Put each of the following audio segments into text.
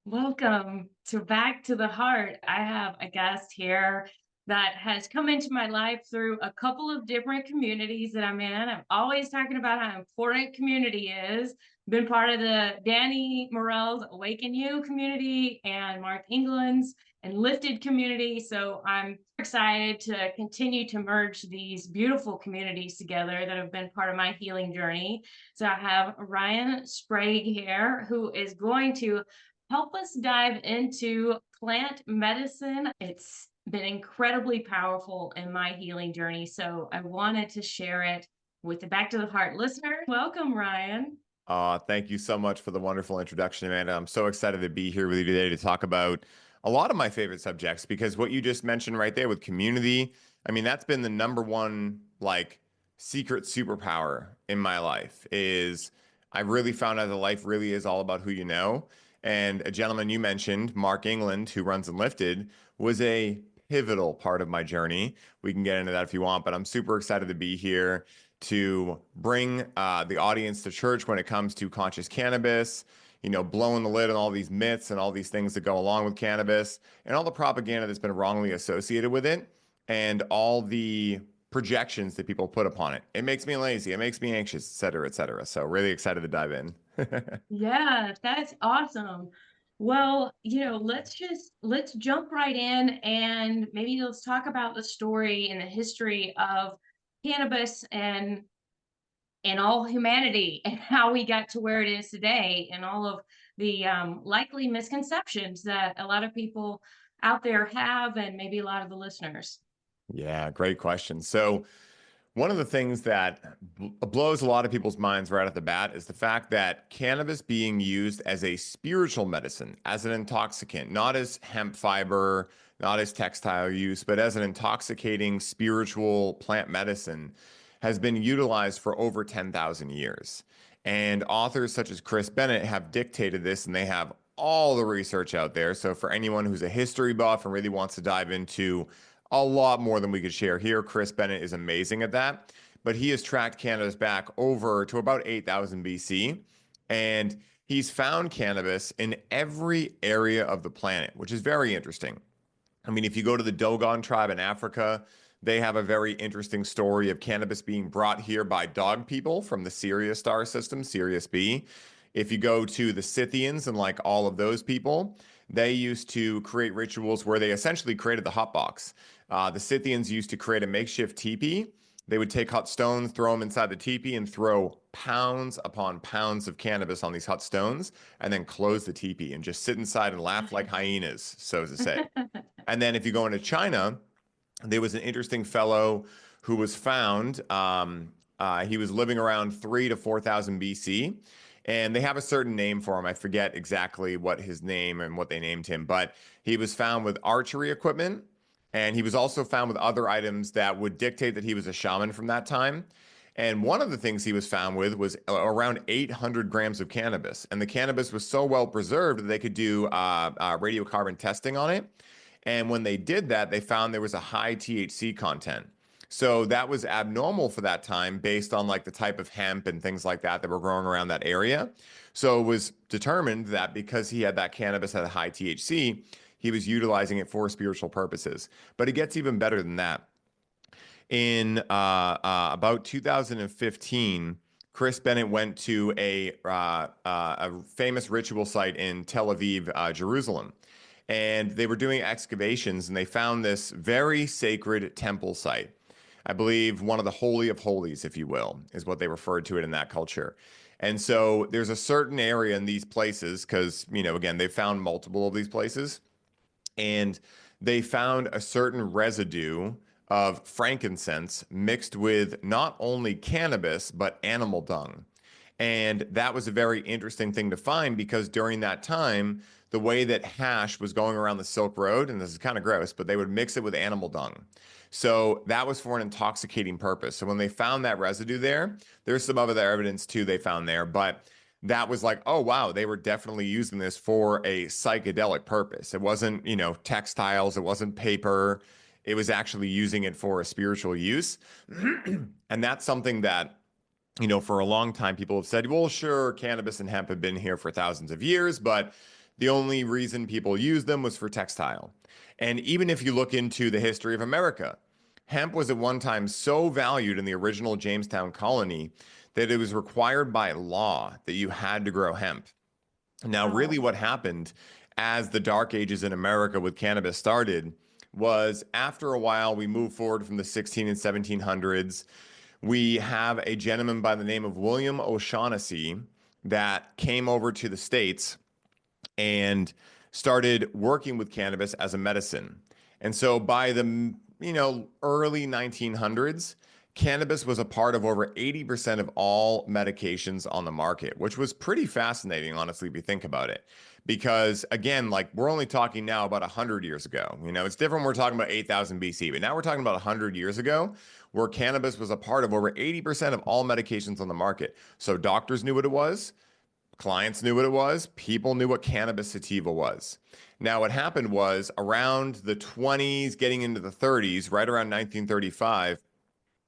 Welcome to Back to the Heart. I have a guest here that has come into my life through a couple of different communities that I'm in. I'm always talking about how important community is. Been part of the Danny Morell's Awaken You community and Mark England's Enlifted community. So I'm excited to continue to merge these beautiful communities together that have been part of my healing journey. So I have Ryan Sprague here, who is going to help us dive into plant medicine. It's been incredibly powerful in my healing journey. So I wanted to share it with the Back to the Heart listener. Welcome, Ryan. Thank you so much for the wonderful introduction, Amanda. I'm so excited to be here with you today to talk about a lot of my favorite subjects because what you just mentioned right there with community, I mean, that's been the number one secret superpower in my life is I really found out that life really is all about who you know. And a gentleman you mentioned, Mark England, who runs Enlifted, was a pivotal part of my journey. We can get into that if you want, but I'm super excited to be here to bring the audience to church when it comes to conscious cannabis, blowing the lid on all these myths and all these things that go along with cannabis and all the propaganda that's been wrongly associated with it and all the projections that people put upon it. It makes me lazy, it makes me anxious, et cetera, et cetera. So really excited to dive in. Yeah, that's awesome. Well, let's jump right in and maybe let's talk about the story and the history of cannabis and all humanity and how we got to where it is today and all of the likely misconceptions that a lot of people out there have and maybe a lot of the listeners. Yeah, great question. So one of the things that blows a lot of people's minds right off the bat is the fact that cannabis being used as a spiritual medicine, as an intoxicant, not as hemp fiber, not as textile use, but as an intoxicating spiritual plant medicine, has been utilized for over 10,000 years. And authors such as Chris Bennett have dictated this, and they have all the research out there. So for anyone who's a history buff and really wants to dive into a lot more than we could share here. Chris Bennett is amazing at that, but he has tracked cannabis back over to about 8,000 BC, and he's found cannabis in every area of the planet, which is very interesting. I mean, if you go to the Dogon tribe in Africa, they have a very interesting story of cannabis being brought here by dog people from the Sirius star system, Sirius B. If you go to the Scythians and like all of those people, they used to create rituals where they essentially created the hot box. The Scythians used to create a makeshift teepee. They would take hot stones, throw them inside the teepee, and throw pounds upon pounds of cannabis on these hot stones, and then close the teepee and just sit inside and laugh like hyenas, so to say. And then if you go into China, there was an interesting fellow who was found. He was living around 3 to 4,000 BC, and they have a certain name for him. I forget exactly what his name and what they named him, but he was found with archery equipment, and he was also found with other items that would dictate that he was a shaman from that time. And one of the things he was found with was around 800 grams of cannabis. And the cannabis was so well preserved that they could do radiocarbon testing on it. And when they did that, they found there was a high THC content. So that was abnormal for that time based on like the type of hemp and things like that that were growing around that area. So it was determined that because he had that cannabis at a high THC, he was utilizing it for spiritual purposes. But it gets even better than that. In about 2015, Chris Bennett went to a famous ritual site in Tel Aviv, Jerusalem, and they were doing excavations, and they found this very sacred temple site. I believe one of the holy of holies, if you will, is what they referred to it in that culture. And so there's a certain area in these places, because, again, they found multiple of these places, and they found a certain residue of frankincense mixed with not only cannabis, but animal dung. And that was a very interesting thing to find because during that time, the way that hash was going around the Silk Road, and this is kind of gross, but they would mix it with animal dung. So that was for an intoxicating purpose. So when they found that residue there, there's some other evidence too they found there, but that was like, oh wow, they were definitely using this for a psychedelic purpose. It wasn't, textiles, it wasn't paper. It was actually using it for a spiritual use. And that's something that for a long time, people have said, well, sure, cannabis and hemp have been here for thousands of years, but The only reason people used them was for textile. And even if you look into the history of America, hemp was at one time so valued in the original Jamestown colony that it was required by law that you had to grow hemp. Now, really, Wow. what happened as the dark ages in America with cannabis started was after a while, we moved forward from the 16 and 1700s. We have a gentleman by the name of William O'Shaughnessy that came over to the States and started working with cannabis as a medicine. And so by the early 1900s, cannabis was a part of over 80% of all medications on the market, which was pretty fascinating, honestly, if you think about it. Because again, like we're only talking now about 100 years ago. It's different when we're talking about 8,000 BC, but now we're talking about 100 years ago where cannabis was a part of over 80% of all medications on the market. So doctors knew what it was. Clients knew what it was. People knew what cannabis sativa was. Now, what happened was around the 20s, getting into the 30s, right around 1935,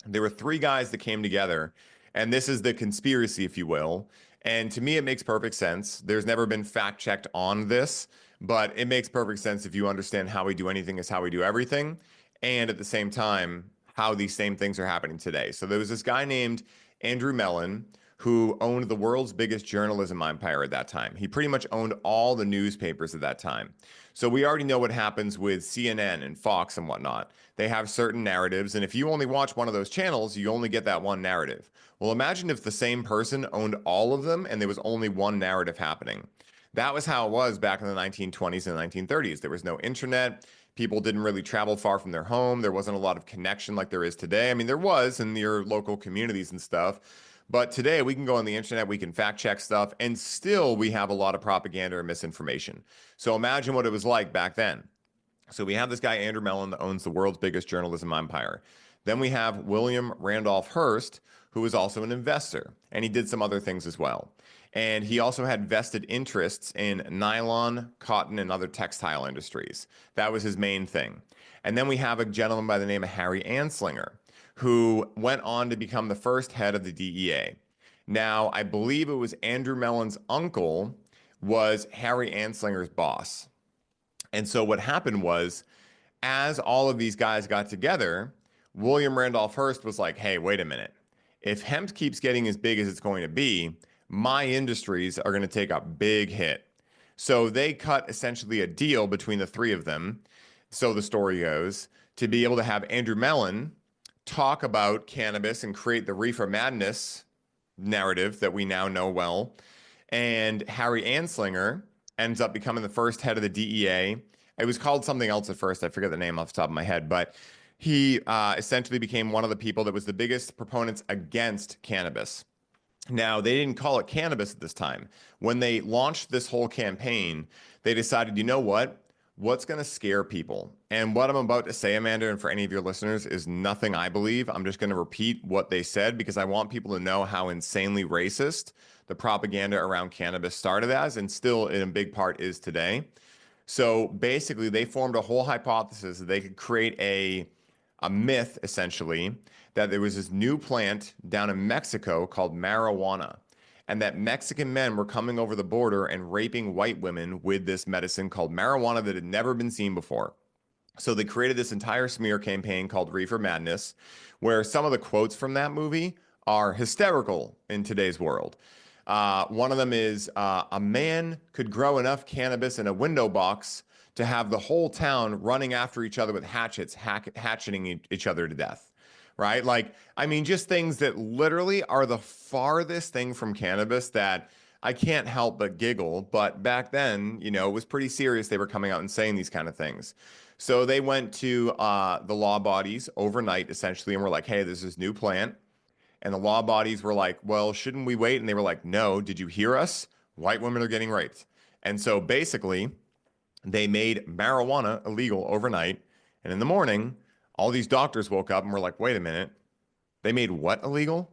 there were three guys that came together, and this is the conspiracy, if you will. And to me, it makes perfect sense. There's never been fact checked on this, but it makes perfect sense if you understand how we do anything is how we do everything. And at the same time, how these same things are happening today. So there was this guy named Andrew Mellon who owned the world's biggest journalism empire at that time. He pretty much owned all the newspapers at that time. So we already know what happens with CNN and Fox and whatnot. They have certain narratives, and if you only watch one of those channels, you only get that one narrative. Well, imagine if the same person owned all of them and there was only one narrative happening. That was how it was back in the 1920s and 1930s. There was no internet. People didn't really travel far from their home. There wasn't a lot of connection like there is today. I mean, there was in your local communities and stuff. But today we can go on the internet, we can fact check stuff, and still we have a lot of propaganda or misinformation. So imagine what it was like back then. So we have this guy, Andrew Mellon, that owns the world's biggest journalism empire. Then we have William Randolph Hearst, who was also an investor, and he did some other things as well. And he also had vested interests in nylon, cotton, and other textile industries. That was his main thing. And then we have a gentleman by the name of Harry Anslinger, who went on to become the first head of the DEA. Now, I believe it was Andrew Mellon's uncle was Harry Anslinger's boss. And so what happened was, as all of these guys got together, William Randolph Hearst was like, hey, wait a minute. If hemp keeps getting as big as it's going to be, my industries are going to take a big hit. So they cut essentially a deal between the three of them, so the story goes, to be able to have Andrew Mellon talk about cannabis and create the reefer madness narrative that we now know well. And Harry Anslinger ends up becoming the first head of the DEA. It was called something else at first. I forget the name off the top of my head, but he essentially became one of the people that was the biggest proponents against cannabis. Now, they didn't call it cannabis at this time. When they launched this whole campaign, they decided, you know what? What's going to scare people? And what I'm about to say, Amanda, and for any of your listeners, is nothing I believe. I'm just going to repeat what they said because I want people to know how insanely racist the propaganda around cannabis started as, and still in a big part is today. So basically, they formed a whole hypothesis that they could create a myth, essentially, that there was this new plant down in Mexico called marijuana, and that Mexican men were coming over the border and raping white women with this medicine called marijuana that had never been seen before. So they created this entire smear campaign called Reefer Madness, where some of the quotes from that movie are hysterical in today's world. One of them is a man could grow enough cannabis in a window box to have the whole town running after each other with hatchets, hatcheting each other to death. Right? Like, I mean, just things that literally are the farthest thing from cannabis that I can't help but giggle. But back then, it was pretty serious. They were coming out and saying these kind of things. So they went to the law bodies overnight, essentially, and were like, hey, there's this new plant. And the law bodies were like, well, shouldn't we wait? And they were like, no, did you hear us? White women are getting raped. And so basically, they made marijuana illegal overnight. And in the morning, all these doctors woke up and were like, wait a minute, they made what illegal?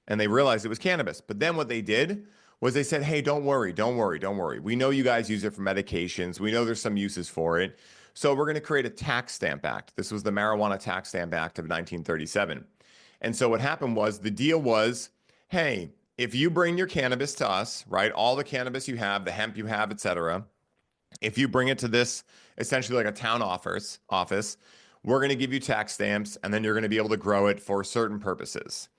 And they realized it was cannabis. But then what they did was they said, hey, don't worry, don't worry, don't worry. We know you guys use it for medications. We know there's some uses for it. So we're going to create a tax stamp act. This was the Marijuana Tax Stamp Act of 1937. And so what happened was the deal was, hey, if you bring your cannabis to us, right, all the cannabis you have, the hemp you have, et cetera, If you bring it to this, essentially like a town office, we're going to give you tax stamps, and then you're going to be able to grow it for certain purposes.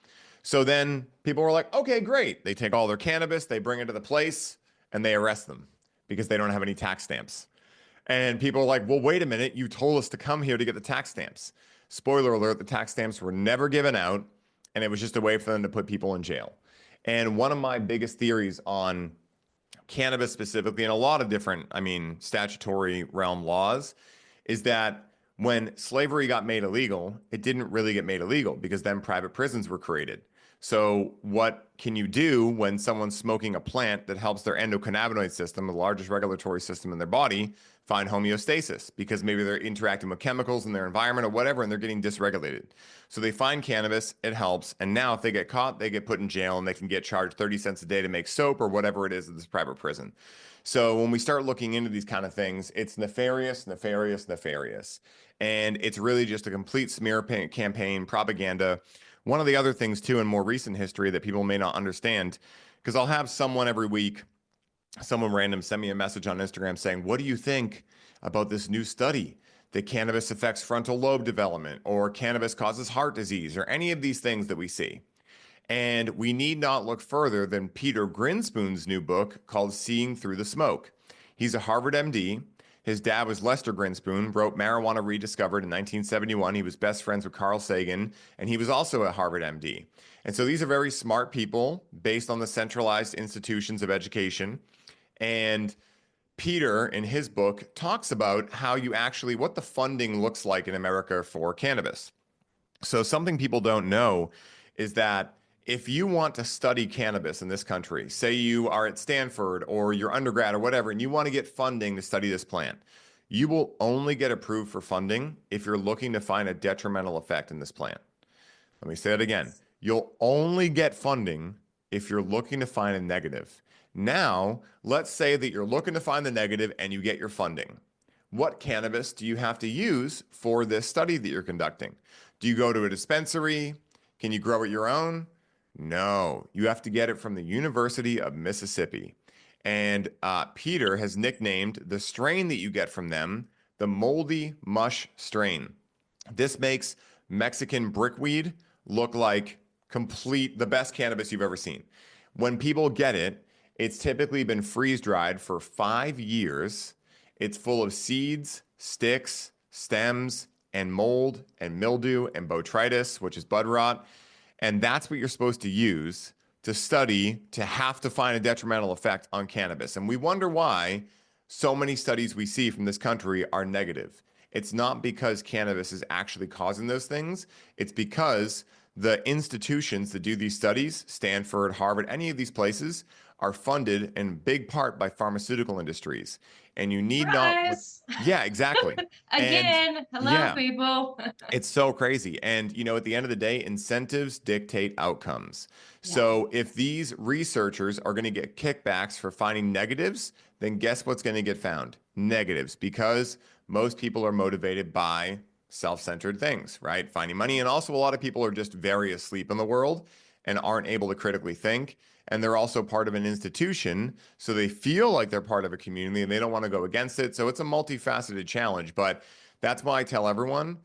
So then people were like, okay, great. They take all their cannabis, they bring it to the place, and they arrest them because they don't have any tax stamps. And people are like, well, wait a minute. You told us to come here to get the tax stamps. Spoiler alert, the tax stamps were never given out, and it was just a way for them to put people in jail. And one of my biggest theories on cannabis specifically, and a lot of different, I mean, statutory realm laws, is that when slavery got made illegal, it didn't really get made illegal because then private prisons were created. So, what can you do when someone's smoking a plant that helps their endocannabinoid system, the largest regulatory system in their body, find homeostasis? Because maybe they're interacting with chemicals in their environment or whatever, and they're getting dysregulated. So they find cannabis, it helps. And now, if they get caught, they get put in jail and they can get charged 30 cents a day to make soap or whatever it is at this private prison. So when we start looking into these kind of things, it's nefarious, nefarious, nefarious. And it's really just a complete smear campaign, propaganda. One of the other things, too, in more recent history that people may not understand, because I'll have someone every week, someone random, send me a message on Instagram saying, what do you think about this new study that cannabis affects frontal lobe development, or cannabis causes heart disease, or any of these things that we see? And we need not look further than Peter Grinspoon's new book called Seeing Through the Smoke. He's a Harvard MD. His dad was Lester Grinspoon, wrote Marijuana Rediscovered in 1971. He was best friends with Carl Sagan, and he was also a Harvard MD. And so these are very smart people based on the centralized institutions of education. And Peter, in his book, talks about how you actually, what the funding looks like in America for cannabis. So something people don't know is that if you want to study cannabis in this country, say you are at Stanford or your undergrad or whatever, and you want to get funding to study this plant, you will only get approved for funding if you're looking to find a detrimental effect in this plant. Let me say it again. You'll only get funding if you're looking to find a negative. Now, let's say that you're looking to find the negative and you get your funding. What cannabis do you have to use for this study that you're conducting? Do you go to a dispensary? Can you grow it your own? No, you have to get it from the University of Mississippi. And Peter has nicknamed the strain that you get from them the moldy mush strain. This makes Mexican brickweed look like the best cannabis you've ever seen. When people get it, it's typically been freeze dried for 5 years. It's full of seeds, sticks, stems, and mold and mildew and botrytis, which is bud rot. And that's what you're supposed to use to study to have to find a detrimental effect on cannabis. And we wonder why so many studies we see from this country are negative. It's not because cannabis is actually causing those things. It's because the institutions that do these studies, Stanford, Harvard, any of these places, are funded in big part by pharmaceutical industries. And you need not look. Surprise! Yeah, exactly. And Again, hello, yeah, people. it's so crazy. And, at the end of the day, incentives dictate outcomes. Yeah, So if these researchers are going to get kickbacks for finding negatives, then guess what's going to get found? Negatives, because most people are motivated by self-centered things, right? Finding money. And also, a lot of people are just very asleep in the world and aren't able to critically think. And they're also part of an institution. So they feel like they're part of a community and they don't want to go against it. So it's a multifaceted challenge. But that's why I tell everyone,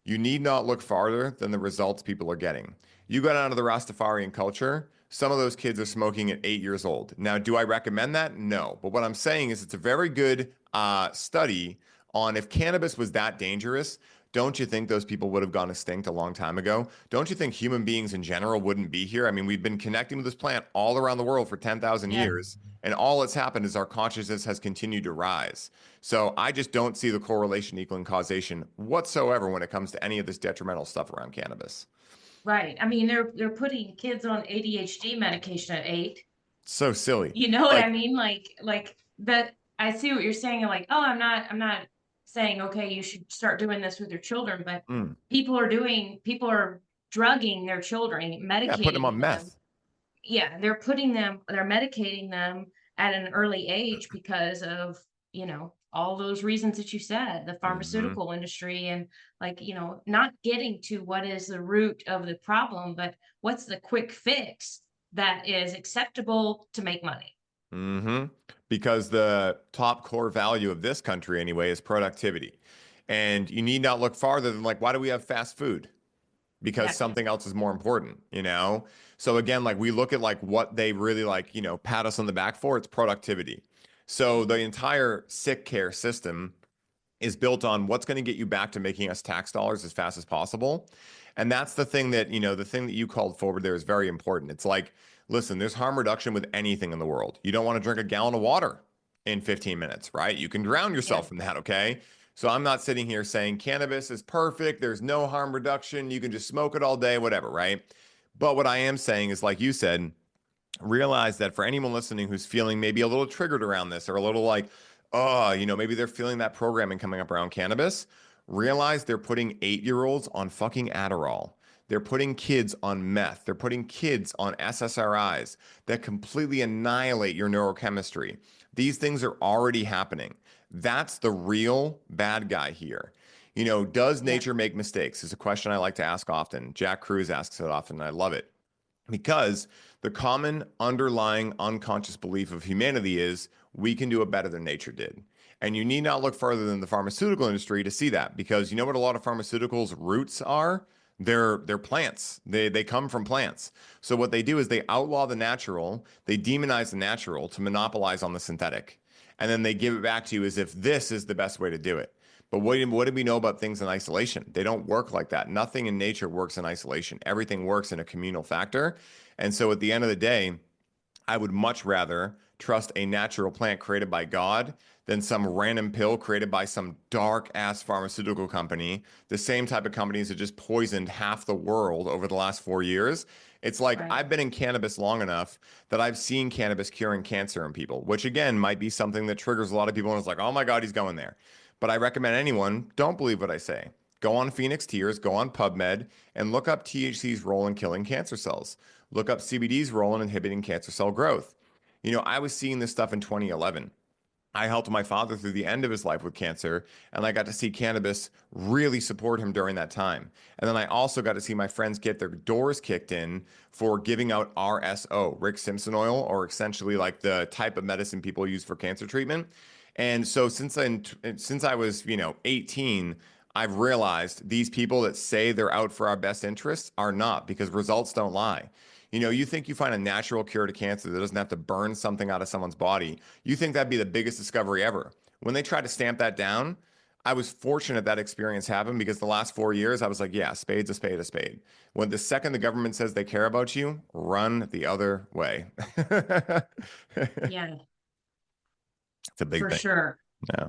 you need not look farther than the results people are getting. You go down to the Rastafarian culture, some of those kids are smoking at 8 years old. Now, do I recommend that? No. But what I'm saying is it's a very good study on if cannabis was that dangerous. Don't you think those people would have gone extinct a long time ago? Don't you think human beings in general wouldn't be here? I mean, we've been connecting with this plant all around the world for 10,000 yeah. years, and all that's happened is our consciousness has continued to rise. So I just don't see the correlation equaling causation whatsoever when it comes to any of this detrimental stuff around cannabis. Right. I mean, they're putting kids on ADHD medication at 8. So silly. You know what I Like, mean? Like that. I see what you're saying. And like, oh, I'm not saying, okay, you should start doing this with your children, but mm, people are drugging their children, yeah, putting them medicating on them. meth. Yeah, they're medicating them at an early age because of, all those reasons that you said, the Hmm. pharmaceutical industry and like, not getting to what is the root of the problem, but what's the quick fix that is acceptable to make money. Hmm. because the top core value of this country anyway is productivity. And you need not look farther than like, why do we have fast food? Because Yeah. something else is more important, you know? So again, like we look at like what they really like, you know, pat us on the back for, it's productivity. So the entire sick care system is built on what's going to get you back to making us tax dollars as fast as possible. And that's the thing that, you know, the thing that you called forward there is very important. It's like, listen, there's harm reduction with anything in the world. You don't want to drink a gallon of water in 15 minutes, right? You can drown yourself Yeah. from that, okay? So I'm not sitting here saying cannabis is perfect, there's no harm reduction, you can just smoke it all day, whatever, right? But what I am saying is, like you said, realize that for anyone listening who's feeling maybe a little triggered around this or a little like, oh, you know, maybe they're feeling that programming coming up around cannabis, realize they're putting 8-year-olds on fucking Adderall. They're putting kids on meth. They're putting kids on SSRIs that completely annihilate your neurochemistry. These things are already happening. That's the real bad guy here. You know, does Yeah. nature make mistakes? Is a question I like to ask often. Jack Cruz asks it often, and I love it. Because the common underlying unconscious belief of humanity is we can do it better than nature did. And you need not look further than the pharmaceutical industry to see that, because you know what a lot of pharmaceuticals roots are? They're plants. They come from plants. So what they do is they outlaw the natural, they demonize the natural to monopolize on the synthetic. And then they give it back to you as if this is the best way to do it. But what do we know about things in isolation? They don't work like that. Nothing in nature works in isolation. Everything works in a communal factor. And so at the end of the day, I would much rather trust a natural plant created by God than some random pill created by some dark ass pharmaceutical company, the same type of companies that just poisoned half the world over the last 4 years. It's like Right. I've been in cannabis long enough that I've seen cannabis curing cancer in people, which again might be something that triggers a lot of people and it's like, oh my God, he's going there. But I recommend anyone don't believe what I say. Go on Phoenix Tears, go on PubMed, and look up THC's role in killing cancer cells. Look up CBD's role in inhibiting cancer cell growth. You know, I was seeing this stuff in 2011. I helped my father through the end of his life with cancer, and I got to see cannabis really support him during that time. And then I also got to see my friends get their doors kicked in for giving out RSO, Rick Simpson oil, or essentially like the type of medicine people use for cancer treatment. And so since I was, you know, 18, I've realized these people that say they're out for our best interests are not, because results don't lie. You know, you think you find a natural cure to cancer that doesn't have to burn something out of someone's body. You think that'd be the biggest discovery ever. When they tried to stamp that down, I was fortunate that experience happened, because the last 4 years I was like, yeah, spade's a spade, a spade. When the second the government says they care about you, run the other way. Yeah, It's a big for thing. sure. Yeah.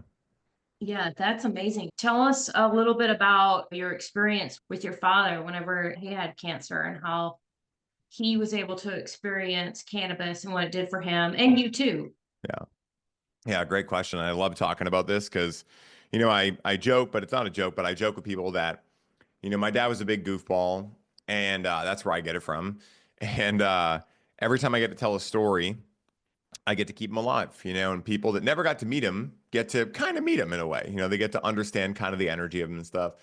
Yeah, that's amazing. Tell us a little bit about your experience with your father whenever he had cancer and how he was able to experience cannabis and what it did for him and you too. Yeah. Yeah, great question. I love talking about this because, you know, I joke, but it's not a joke, but I joke with people that, you know, my dad was a big goofball, and that's where I get it from. And every time I get to tell a story, I get to keep him alive, you know, and people that never got to meet him get to kind of meet him in a way. You know, they get to understand kind of the energy of him and stuff.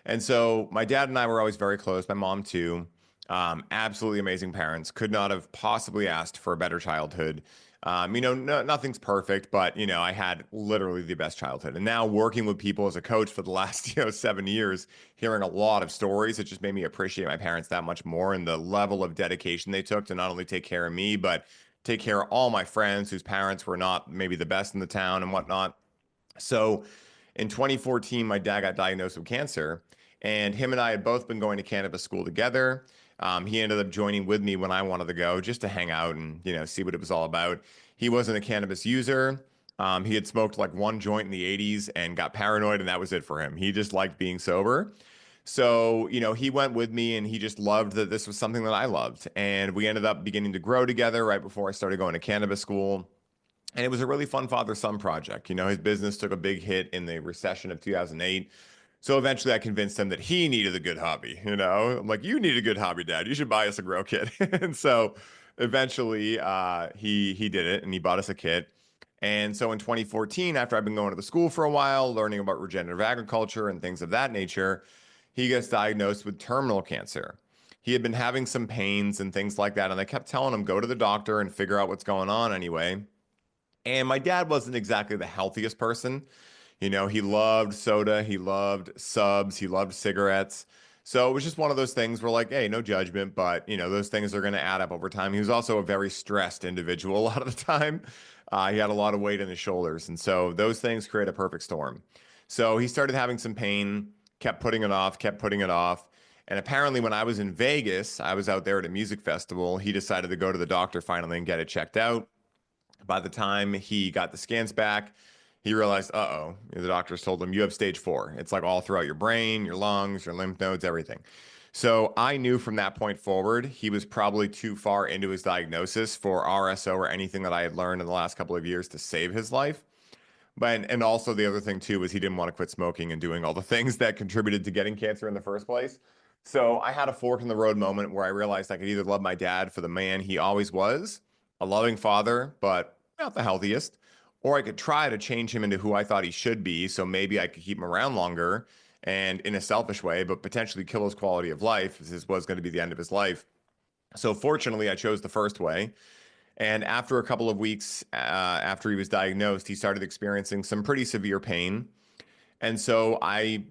And so my dad and I were always very close. My mom too. Absolutely amazing parents. Could not have possibly asked for a better childhood. You know, no, nothing's perfect, but you know, I had literally the best childhood. And now working with people as a coach for the last, you know, 7 years, hearing a lot of stories, it just made me appreciate my parents that much more, and the level of dedication they took to not only take care of me, but take care of all my friends whose parents were not maybe the best in the town and whatnot. So in 2014, my dad got diagnosed with cancer, and him and I had both been going to cannabis school together. He ended up joining with me when I wanted to go, just to hang out and, you know, see what it was all about. He wasn't a cannabis user. He had smoked like one joint in the 80s and got paranoid, and that was it for him. He just liked being sober. So, you know, he went with me, and he just loved that this was something that I loved. And we ended up beginning to grow together right before I started going to cannabis school. And it was a really fun father-son project. You know, his business took a big hit in the recession of 2008. So eventually I convinced him that he needed a good hobby. You know, I'm like, you need a good hobby, Dad. You should buy us a grow kit. And so eventually he did it, and he bought us a kit. And so in 2014, after I've been going to the school for a while, learning about regenerative agriculture and things of that nature, he gets diagnosed with terminal cancer. He had been having some pains and things like that. And I kept telling him, go to the doctor and figure out what's going on anyway. And my dad wasn't exactly the healthiest person. You know, he loved soda, he loved subs, he loved cigarettes. So it was just one of those things where, like, hey, no judgment, but you know, those things are going to add up over time. He was also a very stressed individual a lot of the time. He had a lot of weight in his shoulders. And so those things create a perfect storm. So he started having some pain, kept putting it off, kept putting it off. And apparently, when I was in Vegas, I was out there at a music festival. He decided to go to the doctor finally and get it checked out. By the time he got the scans back, he realized, uh-oh, the doctors told him you have stage 4. It's like all throughout your brain, your lungs, your lymph nodes, everything. So I knew from that point forward, he was probably too far into his diagnosis for RSO or anything that I had learned in the last couple of years to save his life. But and also the other thing too was he didn't want to quit smoking and doing all the things that contributed to getting cancer in the first place. So I had a fork in the road moment where I realized I could either love my dad for the man he always was, a loving father, but not the healthiest, or I could try to change him into who I thought he should be. So maybe I could keep him around longer and in a selfish way, but potentially kill his quality of life. This was going to be the end of his life. So fortunately, I chose the first way. And after a couple of weeks after he was diagnosed, he started experiencing some pretty severe pain. And so I,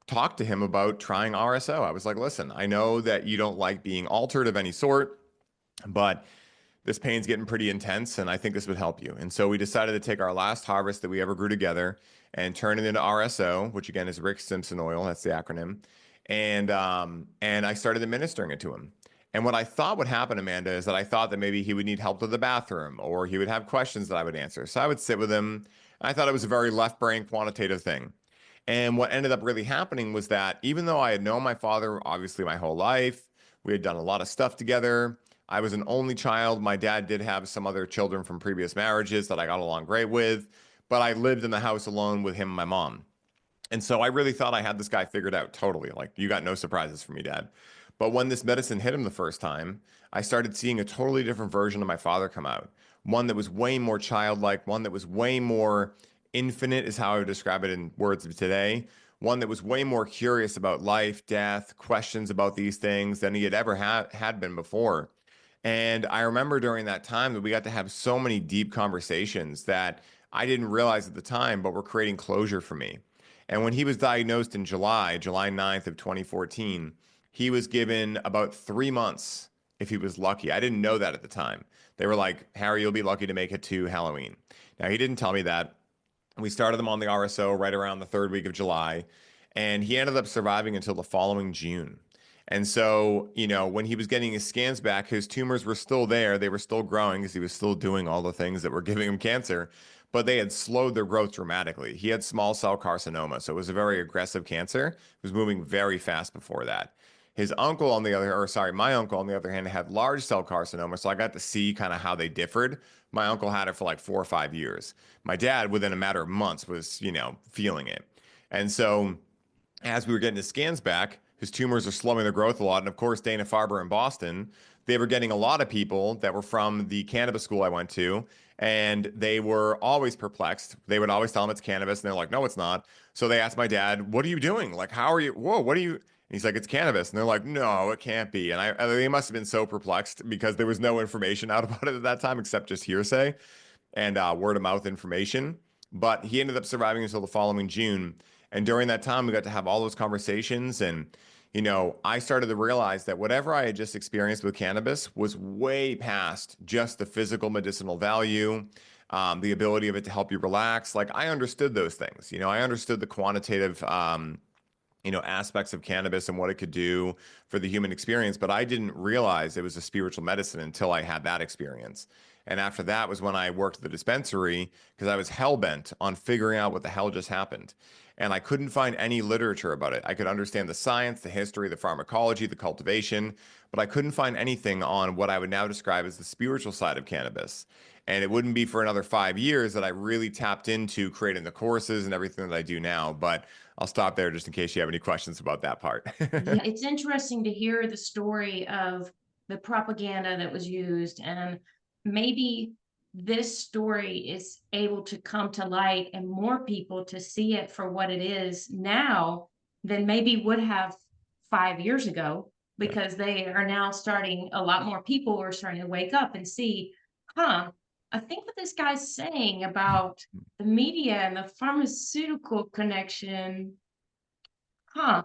talked to him about trying RSO. I was like, listen, I know that you don't like being altered of any sort, but this pain's getting pretty intense and I think this would help you. And so we decided to take our last harvest that we ever grew together and turn it into RSO, which again is Rick Simpson oil. That's the acronym. And I started administering it to him. And what I thought would happen, Amanda, is that I thought that maybe he would need help to the bathroom or he would have questions that I would answer. So I would sit with him. I thought it was a very left brain quantitative thing. And what ended up really happening was that even though I had known my father obviously my whole life, we had done a lot of stuff together. I was an only child. My dad did have some other children from previous marriages that I got along great with, but I lived in the house alone with him and my mom. And so I really thought I had this guy figured out totally. Like, you got no surprises for me, Dad. But when this medicine hit him the first time, I started seeing a totally different version of my father come out. One that was way more childlike, one that was way more infinite, is how I would describe it in words of today. One that was way more curious about life, death, questions about these things than he had ever had been before. And I remember during that time that we got to have so many deep conversations that I didn't realize at the time, but were creating closure for me. And when he was diagnosed in July 9th of 2014, he was given about 3 months if he was lucky. I didn't know that at the time. They were like, Harry, you'll be lucky to make it to Halloween. Now, he didn't tell me that. We started him on the RSO right around the third week of July, and he ended up surviving until the following June. And so, when he was getting his scans back, his tumors were still there. They were still growing because he was still doing all the things that were giving him cancer, but they had slowed their growth dramatically. He had small cell carcinoma, so it was a very aggressive cancer. It was moving very fast before that. His uncle on the other, or sorry, my uncle on the other hand had large cell carcinoma, so I got to see kind of how they differed. My uncle had it for like 4 or 5 years. My dad, within a matter of months, was, feeling it. And so as we were getting his scans back, his tumors are slowing their growth a lot. And of course, Dana-Farber in Boston, they were getting a lot of people that were from the cannabis school I went to, and they were always perplexed. They would always tell them it's cannabis, and they're like, no, it's not. So they asked my dad, what are you doing? Like, how are you? Whoa, what are you? And he's like, it's cannabis. And they're like, no, it can't be. And they must have been so perplexed because there was no information out about it at that time except just hearsay and word of mouth information. But he ended up surviving until the following June. And during that time, we got to have all those conversations. And, I started to realize that whatever I had just experienced with cannabis was way past just the physical medicinal value, the ability of it to help you relax. Like, I understood those things. I understood the quantitative aspects of cannabis and what it could do for the human experience, but I didn't realize it was a spiritual medicine until I had that experience. And after that was when I worked at the dispensary because I was hell bent on figuring out what the hell just happened. And I couldn't find any literature about it. I could understand the science, the history, the pharmacology, the cultivation, but I couldn't find anything on what I would now describe as the spiritual side of cannabis. And it wouldn't be for another 5 years that I really tapped into creating the courses and everything that I do now. But I'll stop there just in case you have any questions about that part. Yeah, it's interesting to hear the story of the propaganda that was used, and maybe this story is able to come to light and more people to see it for what it is now than maybe would have 5 years ago, because they are now starting, a lot more people are starting to wake up and see, huh, I think what this guy's saying about the media and the pharmaceutical connection, huh?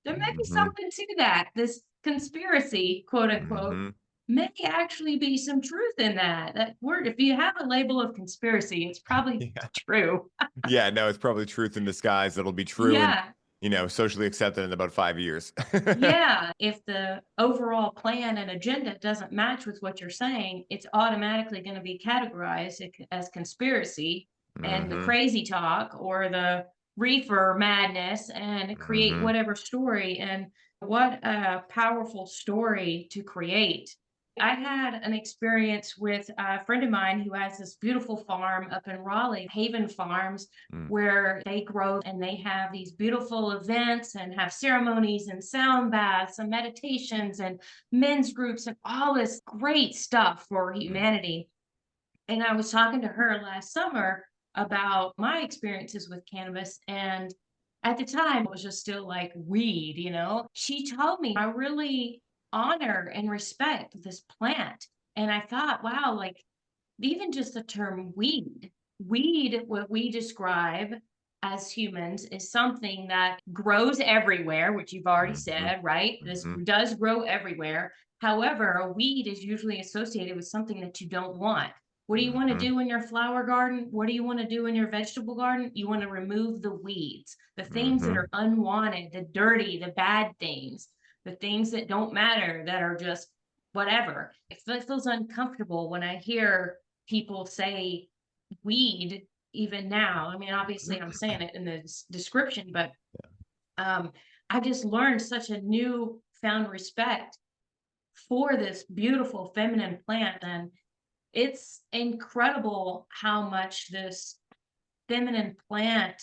There may be Mm-hmm. something to that. This conspiracy, quote unquote, Mm-hmm. may actually be some truth in that. That word, if you have a label of conspiracy, it's probably Yeah. true. Yeah, no, it's probably truth in disguise. It'll be true and, Yeah. socially accepted in about 5 years. Yeah, if the overall plan and agenda doesn't match with what you're saying, it's automatically going to be categorized as conspiracy and the Mm-hmm. crazy talk or the reefer madness and create Mm-hmm. whatever story. And what a powerful story to create. I had an experience with a friend of mine who has this beautiful farm up in Raleigh, Haven Farms, where they grow and they have these beautiful events and have ceremonies and sound baths and meditations and men's groups and all this great stuff for humanity. And I was talking to her last summer about my experiences with cannabis. And at the time, it was just still like weed, you know? She told me I really honor and respect this plant. And I thought, wow, like even just the term weed, what we describe as humans, is something that grows everywhere, which you've already Mm-hmm. said, right? This Mm-hmm. does grow everywhere. However, a weed is usually associated with something that you don't want. What do you want to Mm-hmm. do in your flower garden? What do you want to do in your vegetable garden? You want to remove the weeds, the things that Mm-hmm. are unwanted, the dirty, the bad things, the things that don't matter, that are just whatever. It feels uncomfortable when I hear people say weed even now. I mean, obviously, I'm saying it in the description, but um, I just learned such a new found respect for this beautiful feminine plant. And it's incredible how much this feminine plant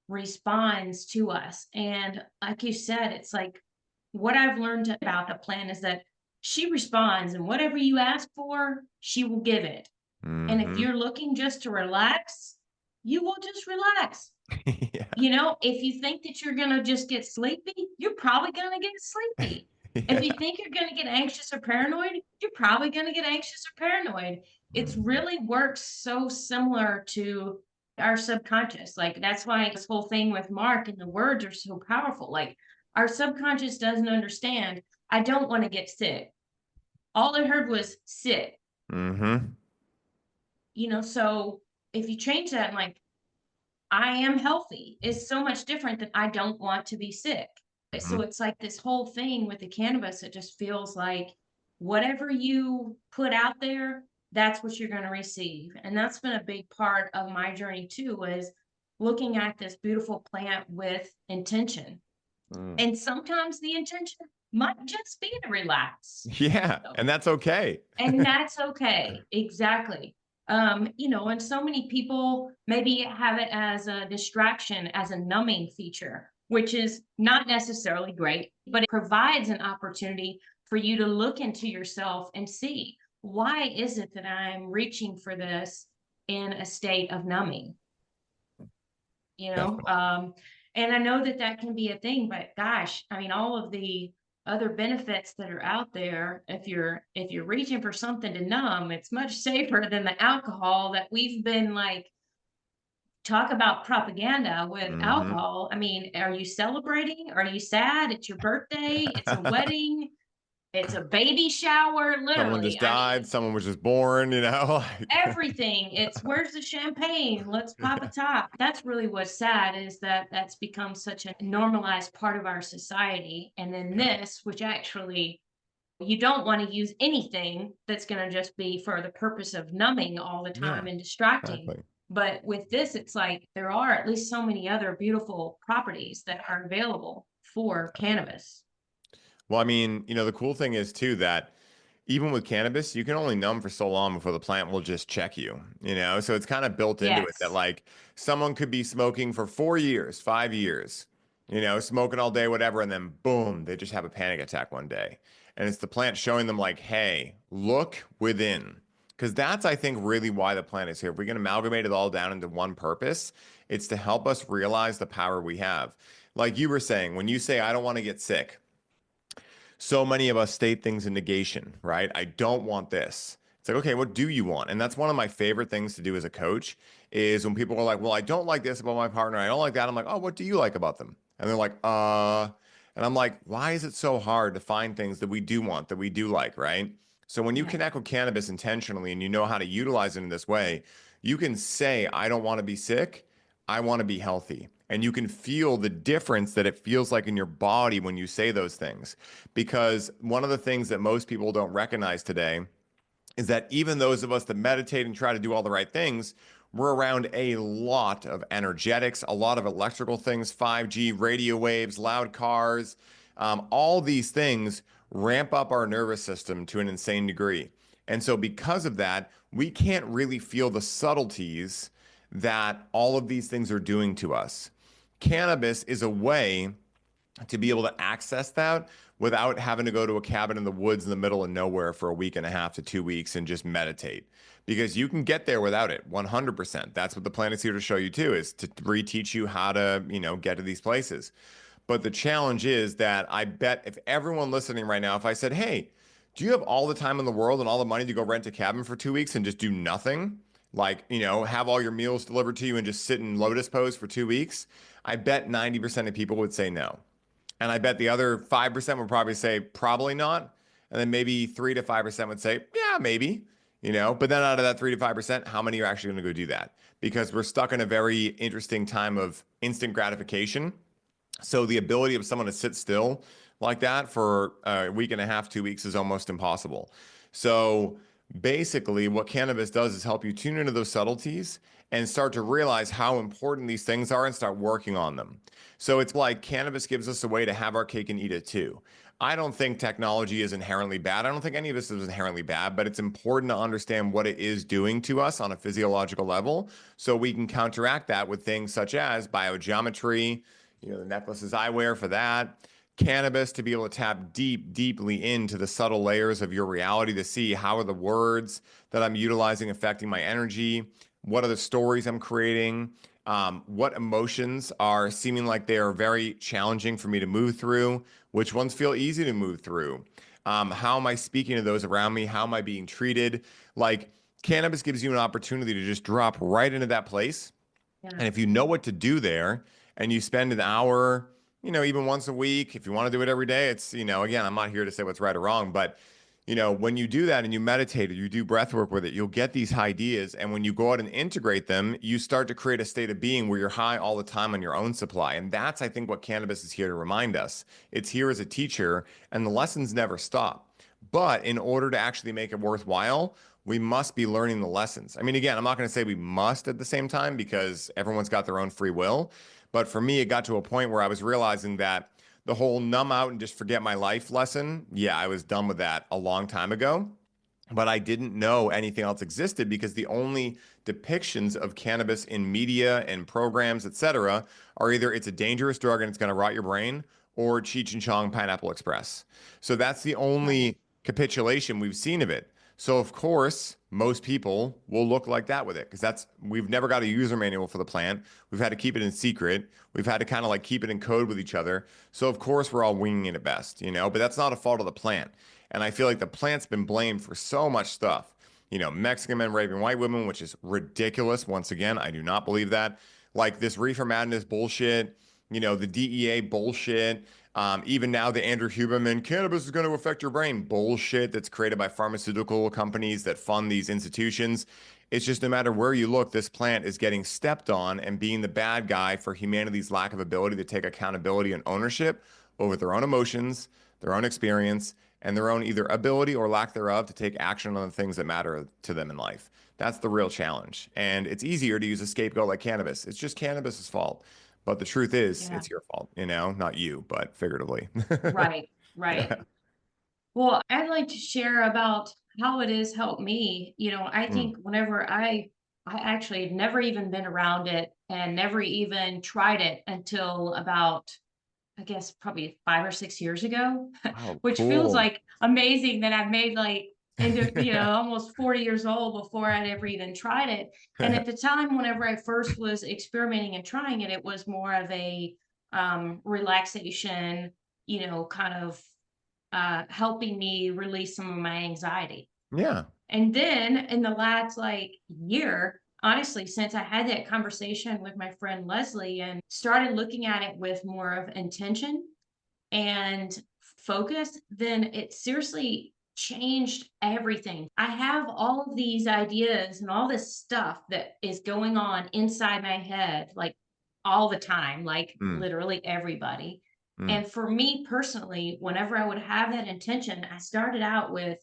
responds to us. And like you said, it's like what I've learned about the plant is that she responds, and whatever you ask for, she will give it. And if Mm-hmm. you're looking just to relax, you will just relax. Yeah. You know, if you think that you're going to just get sleepy, you're probably going to get sleepy. If Yeah. you think you're going to get anxious or paranoid, you're probably going to get anxious or paranoid. It's Mm-hmm. really works so similar to our subconscious. Like that's why this whole thing with Mark and the words are so powerful. Like our subconscious doesn't understand. I don't want to get sick. All I heard was sick, Mm-hmm. you know. So if you change that, and like I am healthy is so much different than I don't want to be sick. Mm-hmm. So it's like this whole thing with the cannabis, it just feels like whatever you put out there, that's what you're going to receive. And that's been a big part of my journey too, was looking at this beautiful plant with intention. Mm. And sometimes the intention might just be to relax. Yeah, and that's okay. And that's okay. Exactly. You know, and so many people maybe have it as a distraction, as a numbing feature, which is not necessarily great, but it provides an opportunity for you to look into yourself and see, why is it that I'm reaching for this in a state of numbing? You know, Definitely. and I know that that can be a thing, but gosh, I mean, all of the other benefits that are out there, if you're reaching for something to numb, it's much safer than the alcohol that we've been like, talk about propaganda with Mm-hmm. alcohol. I mean, are you celebrating? Are you sad? It's your birthday, it's a wedding, it's a baby shower, Someone literally. just I died, mean, someone was just born. Like everything. It's where's the champagne? Let's pop a top. That's really what's sad, is that that's become such a normalized part of our society. And then yeah, this, which actually you don't want to use anything that's going to just be for the purpose of numbing all the yeah, time and distracting. exactly. But with this, it's like there are at least so many other beautiful properties that are available for cannabis. Well, I mean, the cool thing is too that even with cannabis, you can only numb for so long before the plant will just check you. So it's kind of built into it that Yes. like someone could be smoking for 4 years, 5 years, smoking all day, whatever, and then boom, they just have a panic attack one day. And it's the plant showing them like, hey, look within. Because that's, I think, really why the plant is here. If we can amalgamate it all down into one purpose, it's to help us realize the power we have. Like you were saying, when you say, I don't want to get sick, so many of us state things in negation, right? I don't want this. It's like, okay, what do you want? And that's one of my favorite things to do as a coach is when people are like, well, I don't like this about my partner. I don't like that. I'm like, oh, what do you like about them? And they're like, and I'm like, why is it so hard to find things that we do want, that we do like, right? So when you Yeah. connect with cannabis intentionally and you know how to utilize it in this way, you can say, I don't want to be sick. I want to be healthy. And you can feel the difference that it feels like in your body when you say those things. Because one of the things that most people don't recognize today is that even those of us that meditate and try to do all the right things, we're around a lot of energetics, a lot of electrical things, 5G, radio waves, loud cars, all these things ramp up our nervous system to an insane degree. And so, because of that, we can't really feel the subtleties that all of these things are doing to us. Cannabis is a way to be able to access that without having to go to a cabin in the woods in the middle of nowhere for a week and a half to 2 weeks and just meditate. Because you can get there without it, 100%. That's what the plant is here to show you too, is to reteach you how to, get to these places. But the challenge is that I bet if everyone listening right now, if I said, hey, do you have all the time in the world and all the money to go rent a cabin for 2 weeks and just do nothing? Like, have all your meals delivered to you and just sit in lotus pose for 2 weeks? I bet 90% of people would say no. And I bet the other 5% would probably say, probably not. And then maybe 3 to 5% would say, yeah, maybe. But then out of that 3 to 5%, how many are actually going to go do that? Because we're stuck in a very interesting time of instant gratification. So the ability of someone to sit still like that for a week and a half, 2 weeks is almost impossible. So basically, what cannabis does is help you tune into those subtleties and start to realize how important these things are and start working on them. So it's like cannabis gives us a way to have our cake and eat it too. I don't think technology is inherently bad. I don't think any of this is inherently bad, but it's important to understand what it is doing to us on a physiological level so we can counteract that with things such as biogeometry, the necklaces I wear for that. Cannabis to be able to tap deeply into the subtle layers of your reality to see how are the words that I'm utilizing affecting my energy, what are the stories I'm creating, what emotions are seeming like they are very challenging for me to move through, which ones feel easy to move through. How am I speaking to those around me? How am I being treated? Like cannabis gives you an opportunity to just drop right into that place Yeah. and if you know what to do there and you spend an hour, even once a week, if you want to do it every day, it's, again, I'm not here to say what's right or wrong, but, when you do that and you meditate or you do breath work with it, you'll get these ideas. And when you go out and integrate them, you start to create a state of being where you're high all the time on your own supply. And that's, I think, what cannabis is here to remind us. It's here as a teacher, and the lessons never stop. But in order to actually make it worthwhile, we must be learning the lessons. I mean, again, I'm not going to say we must at the same time because everyone's got their own free will. But for me, it got to a point where I was realizing that the whole numb out and just forget my life lesson, yeah, I was done with that a long time ago. But I didn't know anything else existed because the only depictions of cannabis in media and programs, etc., are either it's a dangerous drug and it's going to rot your brain, or Cheech and Chong Pineapple Express. So that's the Right. only capitulation we've seen of it. So of course, most people will look like that with it because that's we've never got a user manual for the plant. We've had to keep it in secret. We've had to kind of like keep it in code with each other. So of course we're all winging it at best. But that's not a fault of the plant. And I feel like the plant's been blamed for so much stuff. Mexican men raping white women, which is ridiculous. Once again, I do not believe that. Like this reefer madness bullshit, the DEA bullshit. Even now, the Andrew Huberman cannabis is going to affect your brain bullshit that's created by pharmaceutical companies that fund these institutions. It's just no matter where you look, this plant is getting stepped on and being the bad guy for humanity's lack of ability to take accountability and ownership over their own emotions, their own experience, and their own either ability or lack thereof to take action on the things that matter to them in life. That's the real challenge. And it's easier to use a scapegoat like cannabis. It's just cannabis's fault. But the truth is, Yeah. it's your fault, not you, but figuratively. Right. Yeah. Right. Well, I'd like to share about how it has helped me. I Mm. think whenever I actually had never even been around it and never even tried it until about, I guess, probably 5 or 6 years ago, Oh, which feels cool. like amazing that I've made like into, almost 40 years old before I'd ever even tried it. And at the time, whenever I first was experimenting and trying it, it was more of a relaxation, kind of helping me release some of my anxiety. Yeah. And then in the last like year, honestly, since I had that conversation with my friend Leslie and started looking at it with more of intention and focus, then it seriously changed everything. I have all of these ideas and all this stuff that is going on inside my head, like all the time, like Mm, literally everybody. mm, And for me personally, whenever I would have that intention, I started out with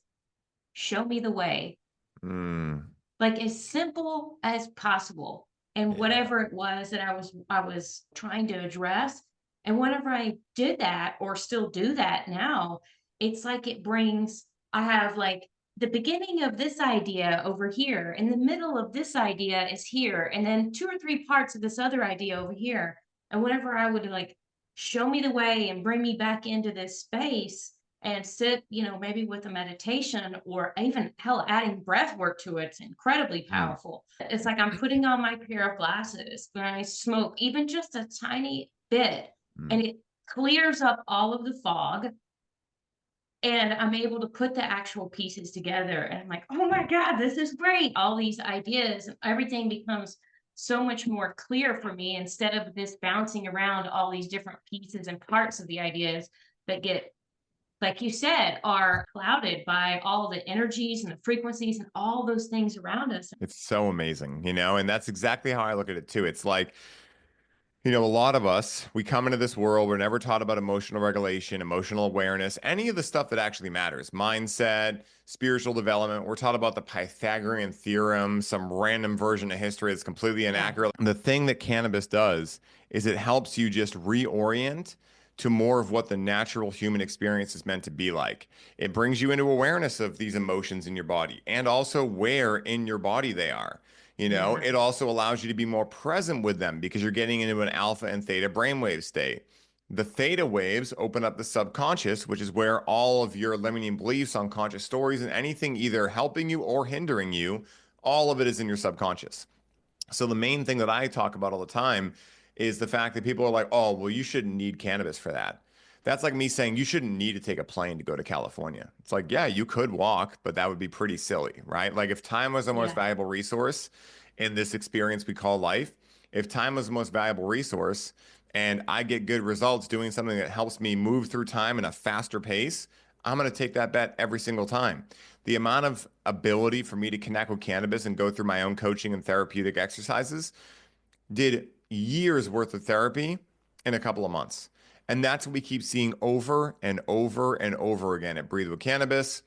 show me the way, mm. like as simple as possible. And Yeah. whatever it was that I was trying to address, and whenever I did that or still do that now, it's like it brings I have like the beginning of this idea over here, and the middle of this idea is here, and then two or three parts of this other idea over here. And whenever I would like show me the way and bring me back into this space, and sit, maybe with a meditation or even hell, adding breath work to it. It's incredibly Mm, powerful. It's like I'm putting on my pair of glasses when I smoke, even just a tiny bit, mm. and it clears up all of the fog. And I'm able to put the actual pieces together. And I'm like, oh my God, this is great. All these ideas, everything becomes so much more clear for me instead of this bouncing around all these different pieces and parts of the ideas that get, like you said, are clouded by all the energies and the frequencies and all those things around us. It's so amazing, and that's exactly how I look at it too. It's like, a lot of us, we come into this world, we're never taught about emotional regulation, emotional awareness, any of the stuff that actually matters, mindset, spiritual development. We're taught about the Pythagorean theorem, some random version of history that's completely Yeah. inaccurate. The thing that cannabis does is it helps you just reorient to more of what the natural human experience is meant to be like. It brings you into awareness of these emotions in your body and also where in your body they are. Yeah. It also allows you to be more present with them because you're getting into an alpha and theta brainwave state. The theta waves open up the subconscious, which is where all of your limiting beliefs, unconscious stories, and anything either helping you or hindering you, all of it is in your subconscious. So the main thing that I talk about all the time is the fact that people are like, oh, well, you shouldn't need cannabis for that. That's like me saying you shouldn't need to take a plane to go to California. It's like, yeah, you could walk, but that would be pretty silly, right? Like if time was the most Yeah. valuable resource in this experience we call life, if time was the most valuable resource and I get good results doing something that helps me move through time in a faster pace, I'm going to take that bet every single time. The amount of ability for me to connect with cannabis and go through my own coaching and therapeutic exercises did years worth of therapy in a couple of months. And that's what we keep seeing over and over and over again at Breathe with Cannabis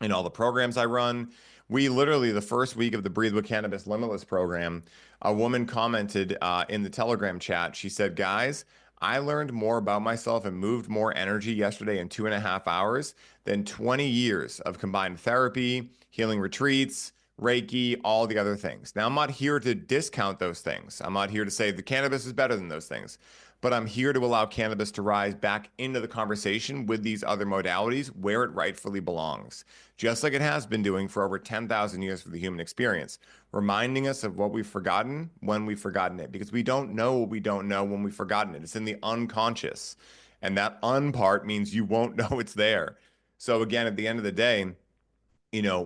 in all the programs I run. We literally, the first week of the Breathe with Cannabis Limitless program, a woman commented in the Telegram chat. She said, guys, I learned more about myself and moved more energy yesterday in 2.5 hours than 20 years of combined therapy, healing retreats, Reiki, all the other things. Now, I'm not here to discount those things. I'm not here to say the cannabis is better than those things, but I'm here to allow cannabis to rise back into the conversation with these other modalities where it rightfully belongs, just like it has been doing for over 10,000 years for the human experience, reminding us of what we've forgotten when we've forgotten it, because we don't know what we don't know when we've forgotten it. It's in the unconscious. And that un part means you won't know it's there. So, again, at the end of the day,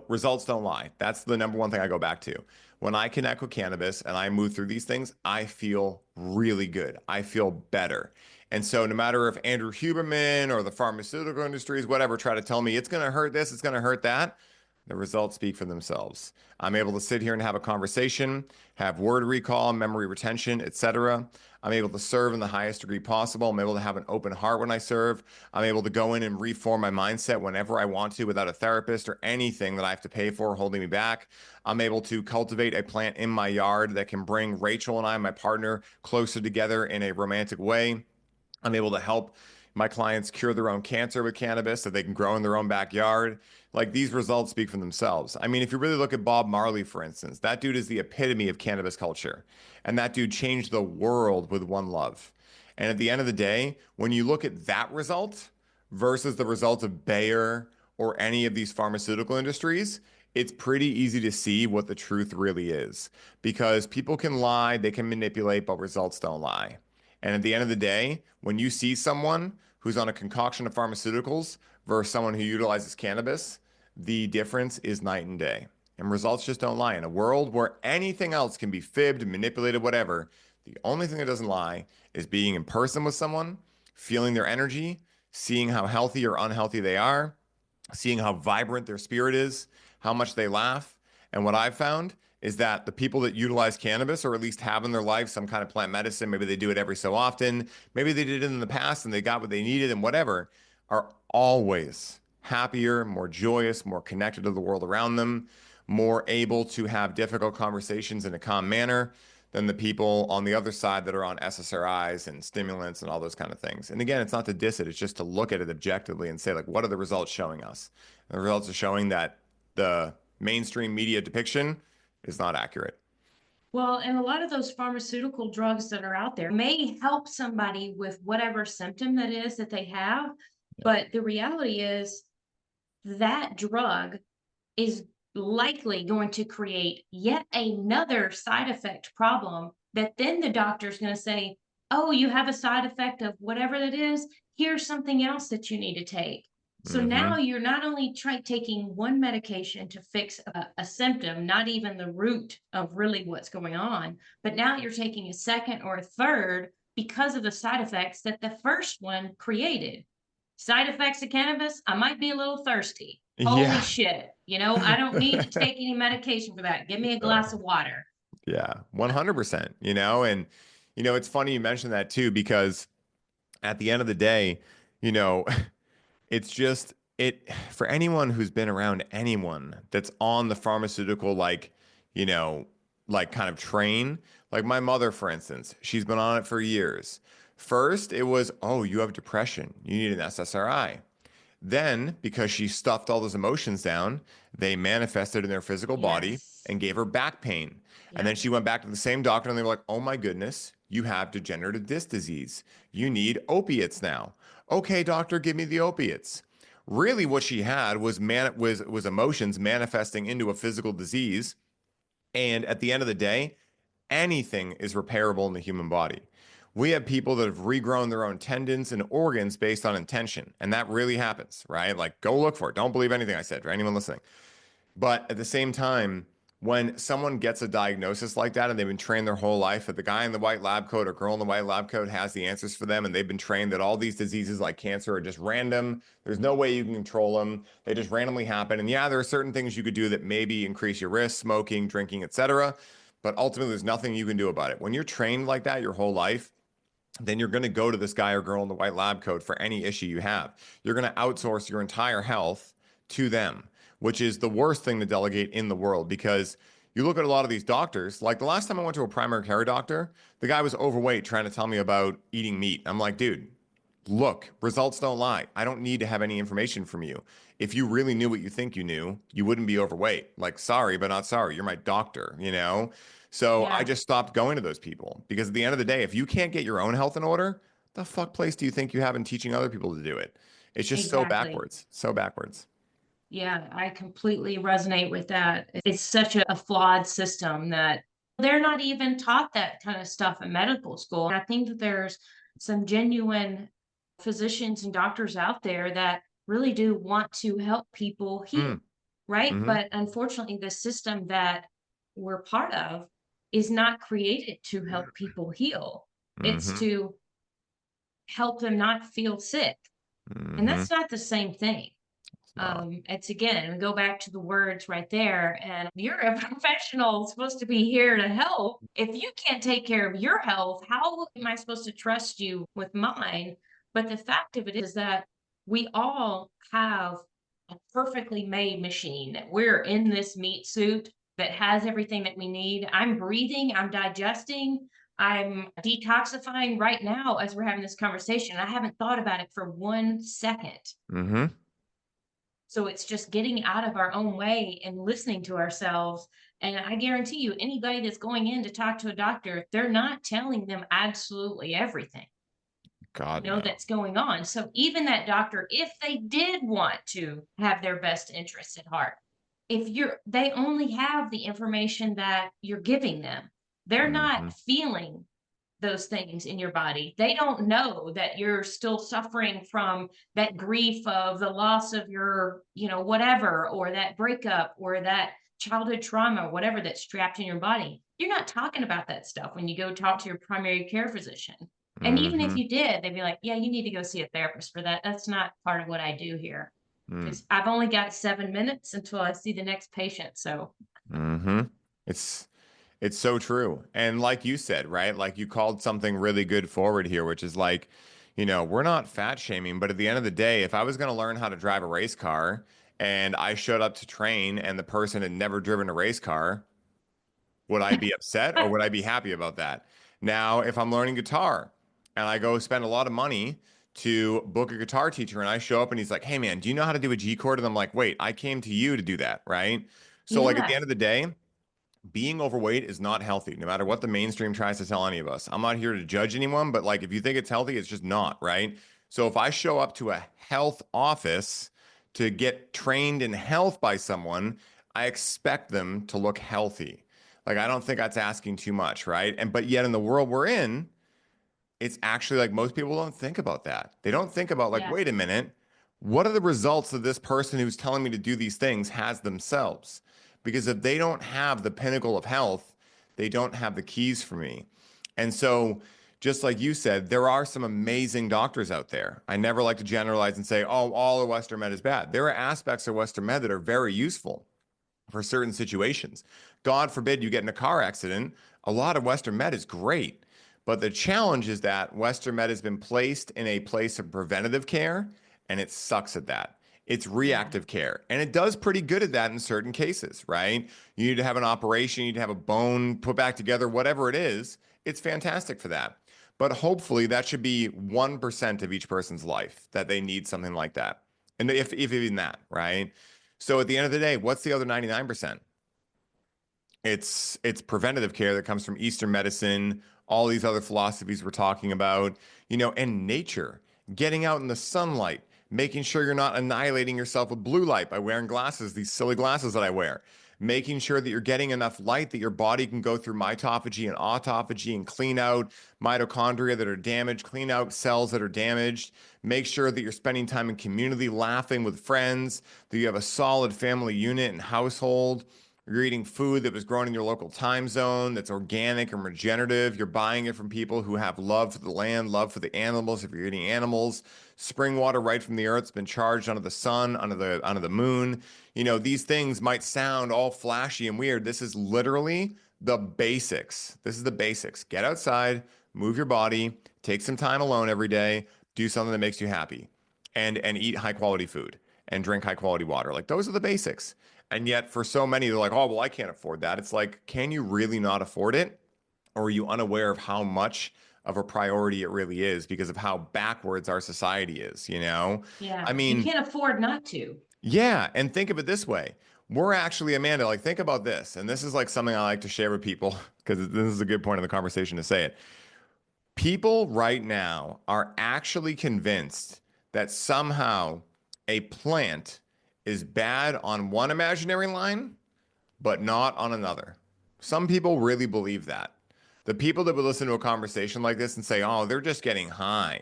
results don't lie. That's the number one thing I go back to. When I connect with cannabis and I move through these things, I feel really good. I feel better. And so, no matter if Andrew Huberman or the pharmaceutical industries, whatever, try to tell me it's going to hurt this, it's going to hurt that, the results speak for themselves. I'm able to sit here and have a conversation, have word recall, memory retention, etc. I'm able to serve in the highest degree possible. I'm able to have an open heart when I serve. I'm able to go in and reform my mindset whenever I want to without a therapist or anything that I have to pay for holding me back. I'm able to cultivate a plant in my yard that can bring Rachel and I, my partner, closer together in a romantic way. I'm able to help my clients cure their own cancer with cannabis so they can grow in their own backyard. Like these results speak for themselves. I mean, if you really look at Bob Marley, for instance, that dude is the epitome of cannabis culture. And that dude changed the world with one love. And at the end of the day, when you look at that result versus the result of Bayer or any of these pharmaceutical industries, it's pretty easy to see what the truth really is because people can lie, they can manipulate, but results don't lie. And at the end of the day, when you see someone who's on a concoction of pharmaceuticals versus someone who utilizes cannabis, the difference is night and day. And results just don't lie. In a world where anything else can be fibbed, manipulated, whatever, the only thing that doesn't lie is being in person with someone, feeling their energy, seeing how healthy or unhealthy they are, seeing how vibrant their spirit is, how much they laugh. And what I've found is that the people that utilize cannabis, or at least have in their life some kind of plant medicine, maybe they do it every so often, maybe they did it in the past and they got what they needed and whatever, are always happier, more joyous, more connected to the world around them, more able to have difficult conversations in a calm manner than the people on the other side that are on SSRIs and stimulants and all those kind of things. And again, it's not to diss it, it's just to look at it objectively and say, like, what are the results showing us? And the results are showing that the mainstream media depiction is not accurate. Well, and a lot of those pharmaceutical drugs that are out there may help somebody with whatever symptom that is that they have. But the reality is that drug is likely going to create yet another side effect problem that then the doctor's going to say, oh, you have a side effect of whatever that is. Here's something else that you need to take. So now Mm-hmm. you're not only taking one medication to fix a symptom, not even the root of really what's going on, but now you're taking a second or a third because of the side effects that the first one created. Side effects of cannabis, I might be a little thirsty. Holy Yeah. shit. I don't need to take any medication for that. Give me a glass of water. Yeah, 100%, and it's funny you mentioned that too, because at the end of the day, you know, it's just it for anyone who's been around anyone that's on the pharmaceutical, you know, like kind of train, like my mother, for instance, she's been on it for years. First, it was, oh, you have depression, you need an SSRI. Then, because she stuffed all those emotions down, they manifested in their physical body Yes. and gave her back pain. And then Yep. she went back to the same doctor and they were like, oh my goodness, you have degenerative disc disease. You need opiates now. Okay, doctor, give me the opiates. Really, what she had was emotions manifesting into a physical disease. And at the end of the day, anything is repairable in the human body. We have people that have regrown their own tendons and organs based on intention. And that really happens, right? Like, go look for it. Don't believe anything I said, for anyone listening. But at the same time, when someone gets a diagnosis like that and they've been trained their whole life that the guy in the white lab coat or girl in the white lab coat has the answers for them, and they've been trained that all these diseases like cancer are just random, there's no way you can control them, they just randomly happen. And yeah, there are certain things you could do that maybe increase your risk, smoking, drinking, etc. But ultimately, there's nothing you can do about it. When you're trained like that your whole life, then you're going to go to this guy or girl in the white lab coat for any issue you have. You're going to outsource your entire health to them, which is the worst thing to delegate in the world, because you look at a lot of these doctors, like the last time I went to a primary care doctor, the guy was overweight trying to tell me about eating meat. I'm like, dude, look, results don't lie. I don't need to have any information from you. If you really knew what you think you knew, you wouldn't be overweight. Like, sorry, but not sorry. You're my doctor. So I Yeah, just stopped going to those people, because at the end of the day, if you can't get your own health in order, the fuck place do you think you have in teaching other people to do it? It's just so exactly. backwards, so backwards. Yeah, I completely resonate with that. It's such a flawed system that they're not even taught that kind of stuff in medical school. And I think that there's some genuine physicians and doctors out there that really do want to help people heal, Mm, right? mm-hmm, But unfortunately, the system that we're part of is not created to help people heal. It's mm-hmm, to help them not feel sick. And mm-hmm. that's not the same thing. No. It's again, go back to the words right there. And you're a professional supposed to be here to help. If you can't take care of your health, how am I supposed to trust you with mine? But the fact of it is that we all have a perfectly made machine. We're in this meat suit that has everything that we need. I'm breathing, I'm digesting, I'm detoxifying right now as we're having this conversation. I haven't thought about it for 1 second. Mm-hmm. So it's just getting out of our own way and listening to ourselves. And I guarantee you, anybody that's going in to talk to a doctor, they're not telling them absolutely everything, God, no. that's going on. So even that doctor, if they did want to have their best interests at heart, if they only have the information that you're giving them, they're not Mm-hmm. feeling those things in your body. They don't know that you're still suffering from that grief of the loss of your, whatever, or that breakup, or that childhood trauma, whatever that's trapped in your body. You're not talking about that stuff when you go talk to your primary care physician. And even if Hmm. you did, they'd be like, yeah, you need to go see a therapist for that. That's not part of what I do here. Mm. Because I've only got 7 minutes until I see the next patient. So, Hmm. It's it's so true. And like you said, right? Like you called something really good forward here, which is like, we're not fat shaming, but at the end of the day, if I was going to learn how to drive a race car and I showed up to train and the person had never driven a race car, would I be upset or would I be happy about that? Now, if I'm learning guitar and I go spend a lot of money to book a guitar teacher and I show up and he's like, "Hey man, do you know how to do a G chord?" And I'm like, "Wait, I came to you to do that, right?" So like at the yeah, end of the day, being overweight is not healthy, no matter what the mainstream tries to tell any of us. I'm not here to judge anyone, but like if you think it's healthy, it's just not, right? So if I show up to a health office to get trained in health by someone, I expect them to look healthy. Like I don't think that's asking too much, right? And but yet in the world we're in, it's actually like most people don't think about that. They don't think about like, yeah, wait a minute, what are the results that this person who's telling me to do these things has themselves? Because if they don't have the pinnacle of health, they don't have the keys for me. And so, just like you said, there are some amazing doctors out there. I never like to generalize and say, oh, all of Western med is bad. There are aspects of Western med that are very useful for certain situations. God forbid you get in a car accident. A lot of Western med is great. But the challenge is that Western med has been placed in a place of preventative care, and it sucks at that. It's yeah, reactive care, and it does pretty good at that in certain cases, right? You need to have an operation, you need to have a bone put back together, whatever it is. It's fantastic for that. But hopefully, that should be 1% of each person's life that they need something like that. And if even that, right? So at the end of the day, what's the other 99%? It's preventative care that comes from Eastern medicine, all these other philosophies we're talking about, and nature, getting out in the sunlight, making sure you're not annihilating yourself with blue light by wearing glasses, these silly glasses that I wear, making sure that you're getting enough light that your body can go through mitophagy and autophagy and clean out mitochondria that are damaged, clean out cells that are damaged, make sure that you're spending time in community, laughing with friends, that you have a solid family unit and household. You're eating food that was grown in your local time zone, that's organic and regenerative. You're buying it from people who have love for the land, love for the animals. If you're eating animals, spring water right from the earth, it's been charged under the sun, under the moon. These things might sound all flashy and weird. This is literally the basics. This is the basics. Get outside, move your body, take some time alone every day, do something that makes you happy, and eat high quality food and drink high quality water. Like those are the basics. And yet, for so many, they're like, oh, well, I can't afford that. It's like, can you really not afford it? Or are you unaware of how much of a priority it really is because of how backwards our society is, yeah. I You mean, can't afford not to. yeah. And think of it this way. We're actually, Amanda, like, think about this. And this is like something I like to share with people because this is a good point of the conversation to say it. People right now are actually convinced that somehow a plant is bad on one imaginary line but not on another. Some people really believe that. The people that would listen to a conversation like this and say, oh, they're just getting high,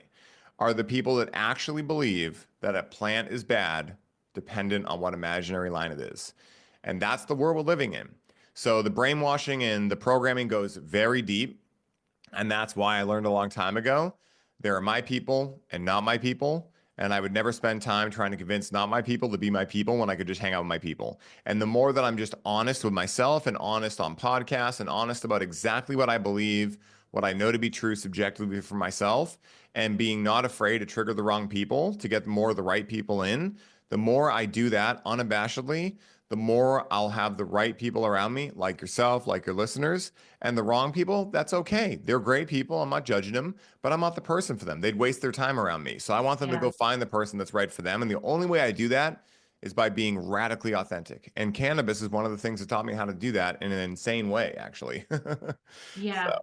are the people that actually believe that a plant is bad, dependent on what imaginary line it is. And that's the world we're living in. So the brainwashing and the programming goes very deep. And that's why I learned a long time ago there are my people and not my people. And I would never spend time trying to convince not my people to be my people when I could just hang out with my people. And the more that I'm just honest with myself and honest on podcasts and honest about exactly what I believe, what I know to be true subjectively for myself, and being not afraid to trigger the wrong people to get more of the right people in, the more I do that unabashedly, the more I'll have the right people around me, like yourself, like your listeners, and the wrong people, that's okay. They're great people. I'm not judging them, but I'm not the person for them. They'd waste their time around me. So I want them to Yeah. go find the person that's right for them. And the only way I do that is by being radically authentic. And cannabis is one of the things that taught me how to do that in an insane way, actually. So, Yeah.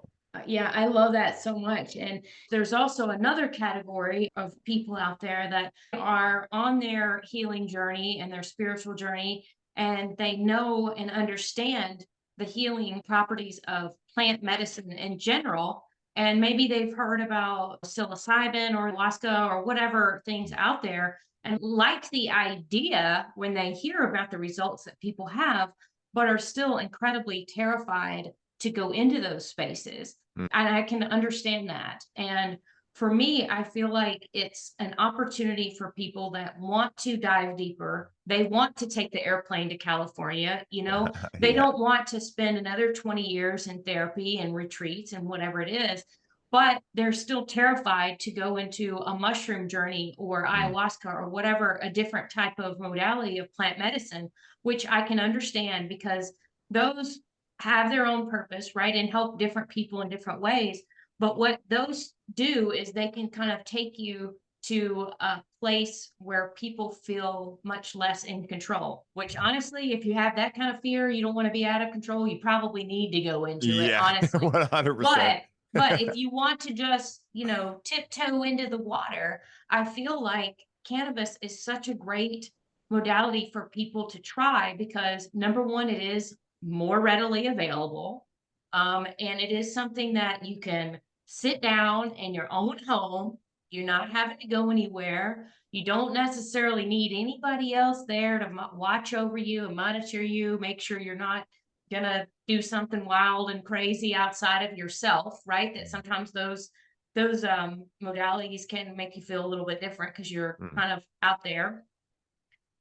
Yeah, I love that so much. And there's also another category of people out there that are on their healing journey and their spiritual journey, and they know and understand the healing properties of plant medicine in general. and maybe they've heard about psilocybin or ayahuasca or whatever things out there and like the idea when they hear about the results that people have, but are still incredibly terrified to go into those spaces. Mm. And I can understand that. And for me, I feel like it's an opportunity for people that want to dive deeper. They want to take the airplane to California, they Yeah. don't want to spend another 20 years in therapy and retreats and whatever it is, but they're still terrified to go into a mushroom journey or Mm. ayahuasca or whatever, a different type of modality of plant medicine, which I can understand because those have their own purpose, right? And help different people in different ways. But what those do is they can kind of take you to a place where people feel much less in control, which honestly, if you have that kind of fear, you don't want to be out of control, you probably need to go into it, Yeah, honestly. 100%. But if you want to just, tiptoe into the water, I feel like cannabis is such a great modality for people to try because number one, it is more readily available. And it is something that you can sit down in your own home. You're not having to go anywhere. You don't necessarily need anybody else there to watch over you and monitor you, make sure you're not gonna do something wild and crazy outside of yourself, right? That sometimes those modalities can make you feel a little bit different because you're Mm. kind of out there.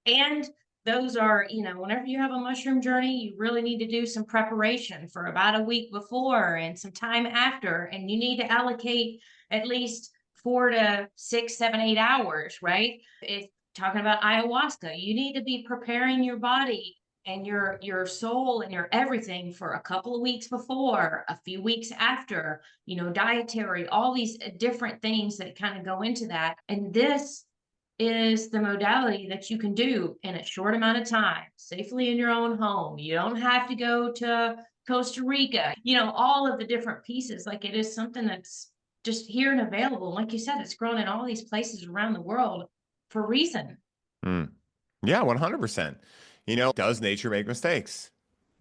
And those are, whenever you have a mushroom journey, you really need to do some preparation for about a week before and some time after. And you need to allocate at least 4 to 6, 7, 8 hours, right? If talking about ayahuasca, you need to be preparing your body and your soul and your everything for a couple of weeks before, a few weeks after, dietary, all these different things that kind of go into that. And this is the modality that you can do in a short amount of time, safely in your own home. You don't have to go to Costa Rica, all of the different pieces. Like it is something that's just here and available. Like you said, it's grown in all these places around the world for a reason. Mm. Yeah, 100%. Does nature make mistakes?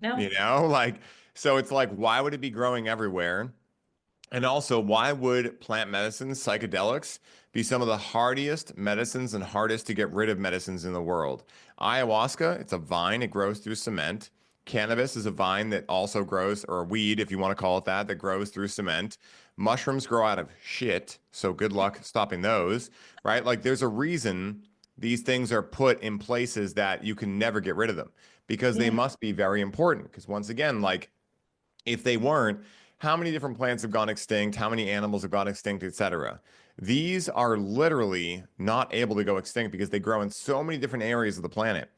No. Like, so it's like, why would it be growing everywhere? And also, why would plant medicines, psychedelics, be some of the hardiest medicines and hardest to get rid of medicines in the world? Ayahuasca, it's a vine, it grows through cement. Cannabis is a vine that also grows, or a weed, if you want to call it that grows through cement. Mushrooms grow out of shit, so good luck stopping those, right? Like, there's a reason these things are put in places that you can never get rid of them because they Yeah. must be very important. Because once again, like, if they weren't, how many different plants have gone extinct? How many animals have gone extinct, etc.? These are literally not able to go extinct because they grow in so many different areas of the planet.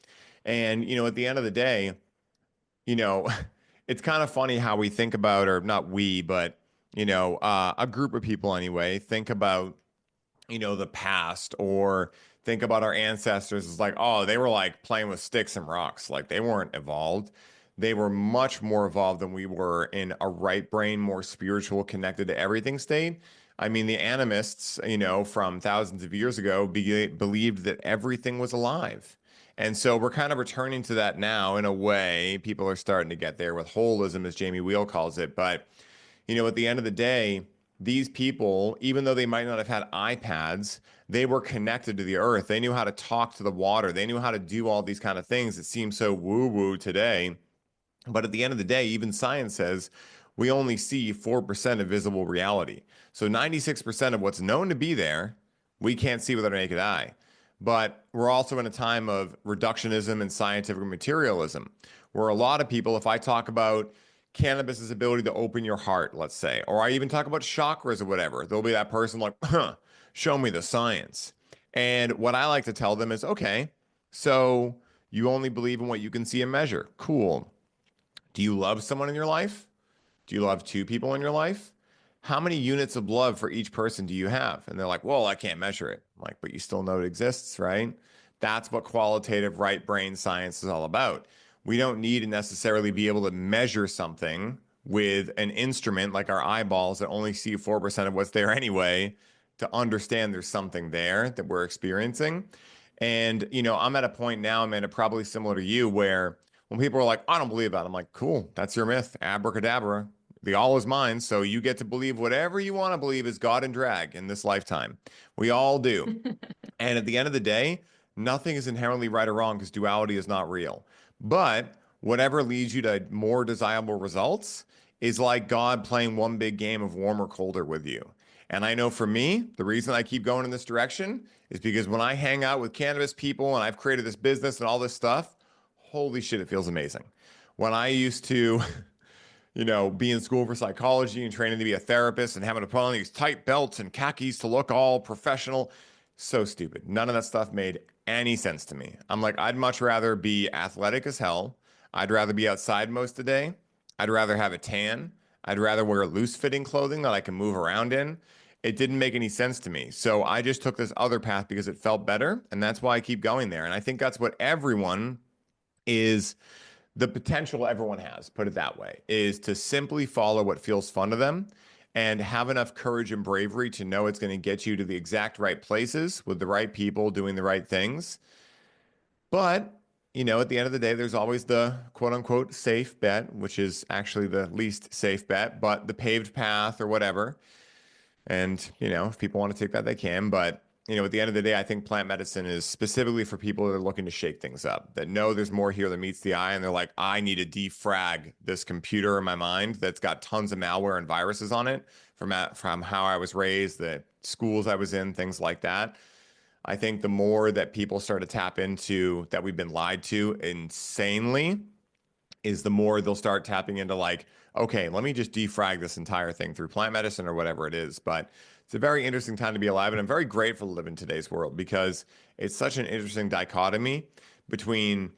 And, at the end of the day, you know, it's kind of funny how we think about, or not we, but, a group of people anyway, think about the past or think about our ancestors as like, oh, they were like playing with sticks and rocks. Like they weren't evolved. They were much more evolved than we were in a right brain, more spiritual, connected to everything state. I mean, the animists, from thousands of years ago believed that everything was alive. And so we're kind of returning to that now in a way. People are starting to get there with holism, as Jamie Wheel calls it. But at the end of the day, these people, even though they might not have had iPads, they were connected to the earth. They knew how to talk to the water. They knew how to do all these kind of things that seem so woo-woo today. But at the end of the day, even science says we only see 4% of visible reality. So 96% of what's known to be there, we can't see with our naked eye. But we're also in a time of reductionism and scientific materialism, where a lot of people, if I talk about cannabis's ability to open your heart, let's say, or I even talk about chakras or whatever, there'll be that person like, huh, show me the science. And what I like to tell them is, okay, so you only believe in what you can see and measure. Cool. Do you love someone in your life? Do you love two people in your life? How many units of love for each person do you have? And they're like, well, I can't measure it. I'm like, but you still know it exists, right? That's what qualitative right brain science is all about. We don't need to necessarily be able to measure something with an instrument like our eyeballs that only see 4% of what's there anyway to understand there's something there that we're experiencing. And, I'm at a point now, Amanda, probably similar to you, where when people are like, I don't believe that, I'm like, cool, that's your myth. Abracadabra. the all is mine. So you get to believe whatever you want to believe is God and drag in this lifetime. We all do. And at the end of the day, nothing is inherently right or wrong because duality is not real. But whatever leads you to more desirable results is like God playing one big game of warm or colder with you. And I know for me, the reason I keep going in this direction is because when I hang out with cannabis people and I've created this business and all this stuff, holy shit, it feels amazing. When I used to be in school for psychology and training to be a therapist and having to put on these tight belts and khakis to look all professional. So stupid. None of that stuff made any sense to me. I'm like, I'd much rather be athletic as hell. I'd rather be outside most of the day. I'd rather have a tan. I'd rather wear loose fitting clothing that I can move around in. It didn't make any sense to me. So I just took this other path because it felt better. And that's why I keep going there. And I think that's what everyone is the potential everyone has, put it that way, is to simply follow what feels fun to them and have enough courage and bravery to know it's going to get you to the exact right places with the right people doing the right things. But, at the end of the day, there's always the quote unquote safe bet, which is actually the least safe bet, but the paved path or whatever. And, if people want to take that, they can. But, at the end of the day, I think plant medicine is specifically for people that are looking to shake things up, that know there's more here than meets the eye. And they're like, I need to defrag this computer in my mind that's got tons of malware and viruses on it from how I was raised, the schools I was in, things like that. I think the more that people start to tap into that we've been lied to insanely is the more they'll start tapping into like, okay, let me just defrag this entire thing through plant medicine or whatever it is. But it's a very interesting time to be alive. And I'm very grateful to live in today's world because it's such an interesting dichotomy between,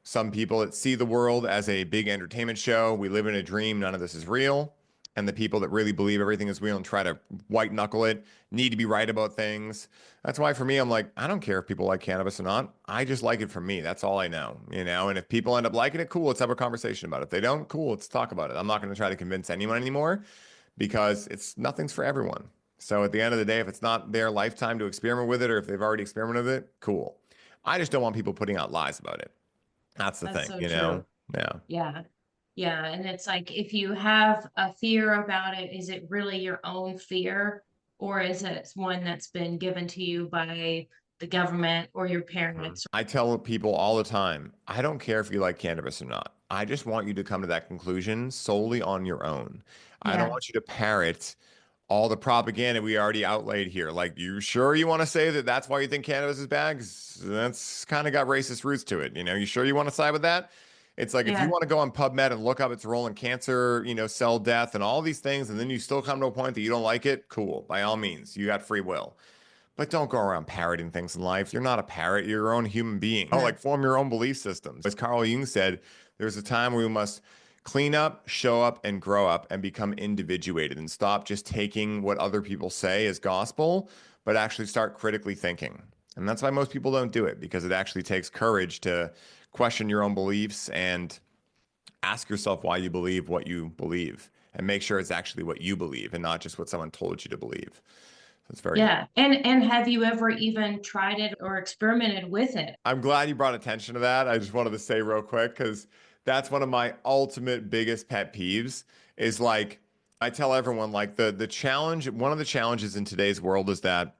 some people that see the world as a big entertainment show. We live in a dream. None of this is real. And the people that really believe everything is real and try to white knuckle it, need to be right about things. That's why for me, I'm like, I don't care if people like cannabis or not. I just like it for me. That's all I know. And if people end up liking it, cool, let's have a conversation about it. If they don't, cool, let's talk about it. I'm not going to try to convince anyone anymore because nothing's for everyone. So at the end of the day, if it's not their lifetime to experiment with it or if they've already experimented with it, cool. I just don't want people putting out lies about it. That's the That's thing, so true. Yeah. Yeah. Yeah. And it's like, if you have a fear about it, is it really your own fear? Or is it one that's been given to you by the government or your parents? I tell people all the time, I don't care if you like cannabis or not. I just want you to come to that conclusion solely on your own. I don't Yeah. want you to parrot all the propaganda we already outlaid here. Like, you sure you want to say that that's why you think cannabis is bad? 'Cause that's kind of got racist roots to it. You sure you want to side with that? It's like if you Yeah. want to go on PubMed and look up its role in cancer, cell death and all these things, and then you still come to a point that you don't like it, cool. By all means, you got free will. But don't go around parroting things in life. You're not a parrot. You're your own human being. Oh, Yeah. like form your own belief systems. As Carl Jung said, there's a time where we must clean up, show up, and grow up and become individuated and stop just taking what other people say as gospel, but actually start critically thinking. And that's why most people don't do it because it actually takes courage to question your own beliefs and ask yourself why you believe what you believe and make sure it's actually what you believe and not just what someone told you to believe. So it's very Yeah. And have you ever even tried it or experimented with it? I'm glad you brought attention to that. I just wanted to say real quick because that's one of my ultimate biggest pet peeves is like I tell everyone like the challenge, one of the challenges in today's world is that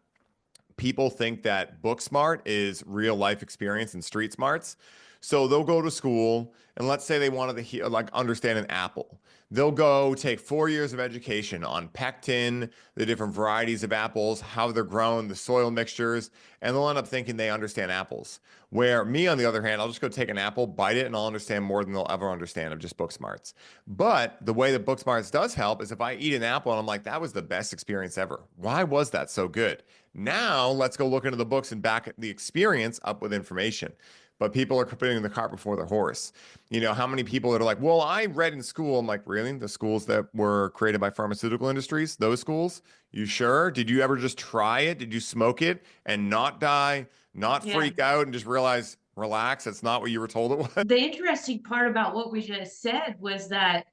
people think that book smart is real life experience and street smarts. So they'll go to school and let's say they wanted to like understand an apple. They'll go take 4 years of education on pectin, the different varieties of apples, how they're grown, the soil mixtures, and they'll end up thinking they understand apples. Where me, on the other hand, I'll just go take an apple, bite it, and I'll understand more than they'll ever understand of just book smarts. But the way that book smarts does help is if I eat an apple and I'm like, that was the best experience ever. Why was that so good? Now let's go look into the books and back the experience up with information. But people are putting the cart before the horse. How many people that are like, well, I read in school. I'm like, really? The schools that were created by pharmaceutical industries, those schools? You sure? Did you ever just try it? Did you smoke it and not die, not Yeah. freak out and just realize, relax, that's not what you were told it was? The interesting part about what we just said was that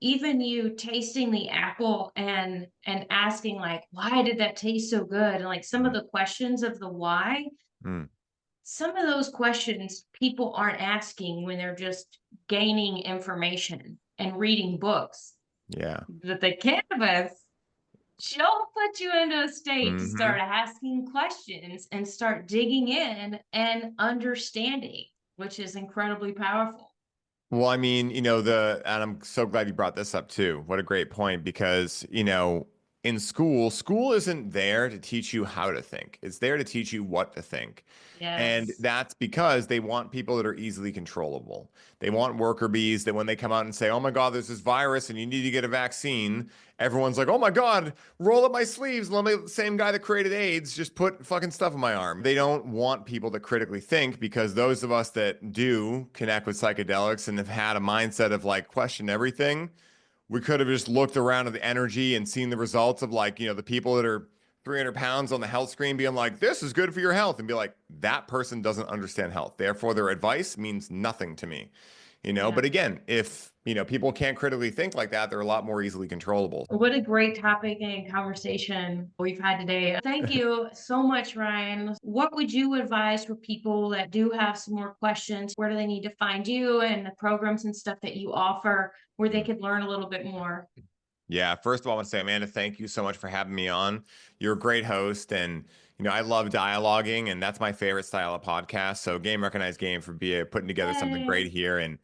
even you tasting the apple and asking like, why did that taste so good? And like some of Mm, the questions of the why, mm, some of those questions people aren't asking when they're just gaining information and reading books. Yeah. But the cannabis, she'll put you into a state to Hmm. start asking questions and start digging in and understanding, which is incredibly powerful. Well, I mean, and I'm so glad you brought this up too. What a great point, because, in school isn't there to teach you how to think. It's there to teach you what to think. And Yes. that's because they want people that are easily controllable. They want worker bees that when they come out and say, "Oh my God, there's this virus and you need to get a vaccine," everyone's like, "Oh my God, roll up my sleeves. Let me, same guy that created AIDS, just put fucking stuff in my arm." They don't want people to critically think, because those of us that do connect with psychedelics and have had a mindset of like question everything, we could have just looked around at the energy and seen the results of, like, the people that are 300 pounds on the health screen being like, "This is good for your health," and be like, that person doesn't understand health. Therefore, their advice means nothing to me. Yeah. But again, if, people can't critically think like that, they're a lot more easily controllable. What a great topic and conversation we've had today. Thank you so much, Ryan. What would you advise for people that do have some more questions? Where do they need to find you and the programs and stuff that you offer where they could learn a little bit more? Yeah, first of all, I want to say, Amanda, thank you so much for having me on. You're a great host, and I love dialoguing, and that's my favorite style of podcast. So, game recognized game for putting together something Yay. great here. And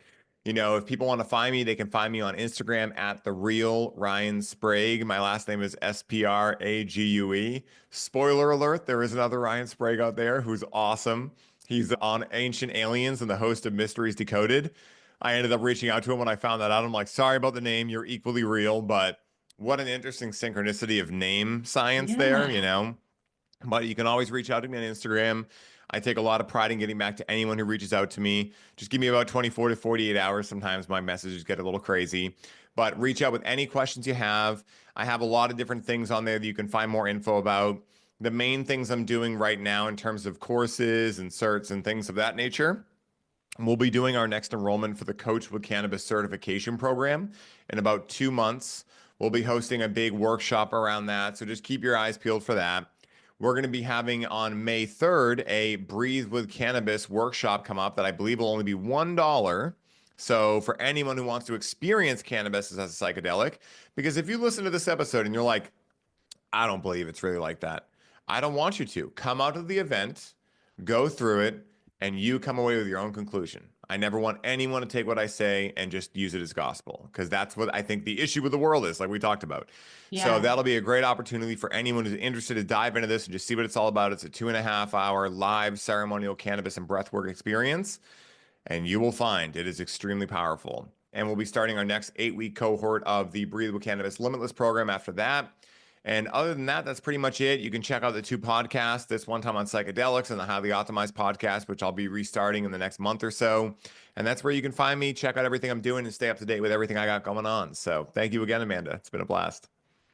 if people want to find me, they can find me on Instagram at the real Ryan Sprague. My last name is Sprague. Spoiler alert: there is another Ryan Sprague out there who's awesome. He's on Ancient Aliens and the host of Mysteries Decoded. I ended up reaching out to him when I found that out. I'm like, "Sorry about the name. You're equally real," but what an interesting synchronicity of name science there. Yeah. But you can always reach out to me on Instagram. I take a lot of pride in getting back to anyone who reaches out to me. Just give me about 24 to 48 hours. Sometimes my messages get a little crazy, but reach out with any questions you have. I have a lot of different things on there that you can find more info about. The main things I'm doing right now in terms of courses and certs and things of that nature. We'll be doing our next enrollment for the Coach with Cannabis Certification program in about 2 months. We'll be hosting a big workshop around that. So just keep your eyes peeled for that. We're going to be having on May 3rd a Breathe with Cannabis workshop come up that I believe will only be $1. So for anyone who wants to experience cannabis as a psychedelic, because if you listen to this episode and you're like, "I don't believe it's really like that," I don't want you to. Come out of the event, go through it, and you come away with your own conclusion. I never want anyone to take what I say and just use it as gospel, because that's what I think the issue with the world is, like we talked about. So Yeah. that'll be a great opportunity for anyone who's interested to dive into this and just see what it's all about. It's a 2.5 hour live ceremonial cannabis and breathwork experience, and you will find it is extremely powerful. And we'll be starting our next 8-week cohort of the Breathe with Cannabis Limitless program after that. And other than that, that's pretty much it. You can check out the two podcasts, this one time on psychedelics and the Highly Optimized podcast, which I'll be restarting in the next month or so. And that's where you can find me, check out everything I'm doing, and stay up to date with everything I got going on. So thank you again, Amanda. It's been a blast.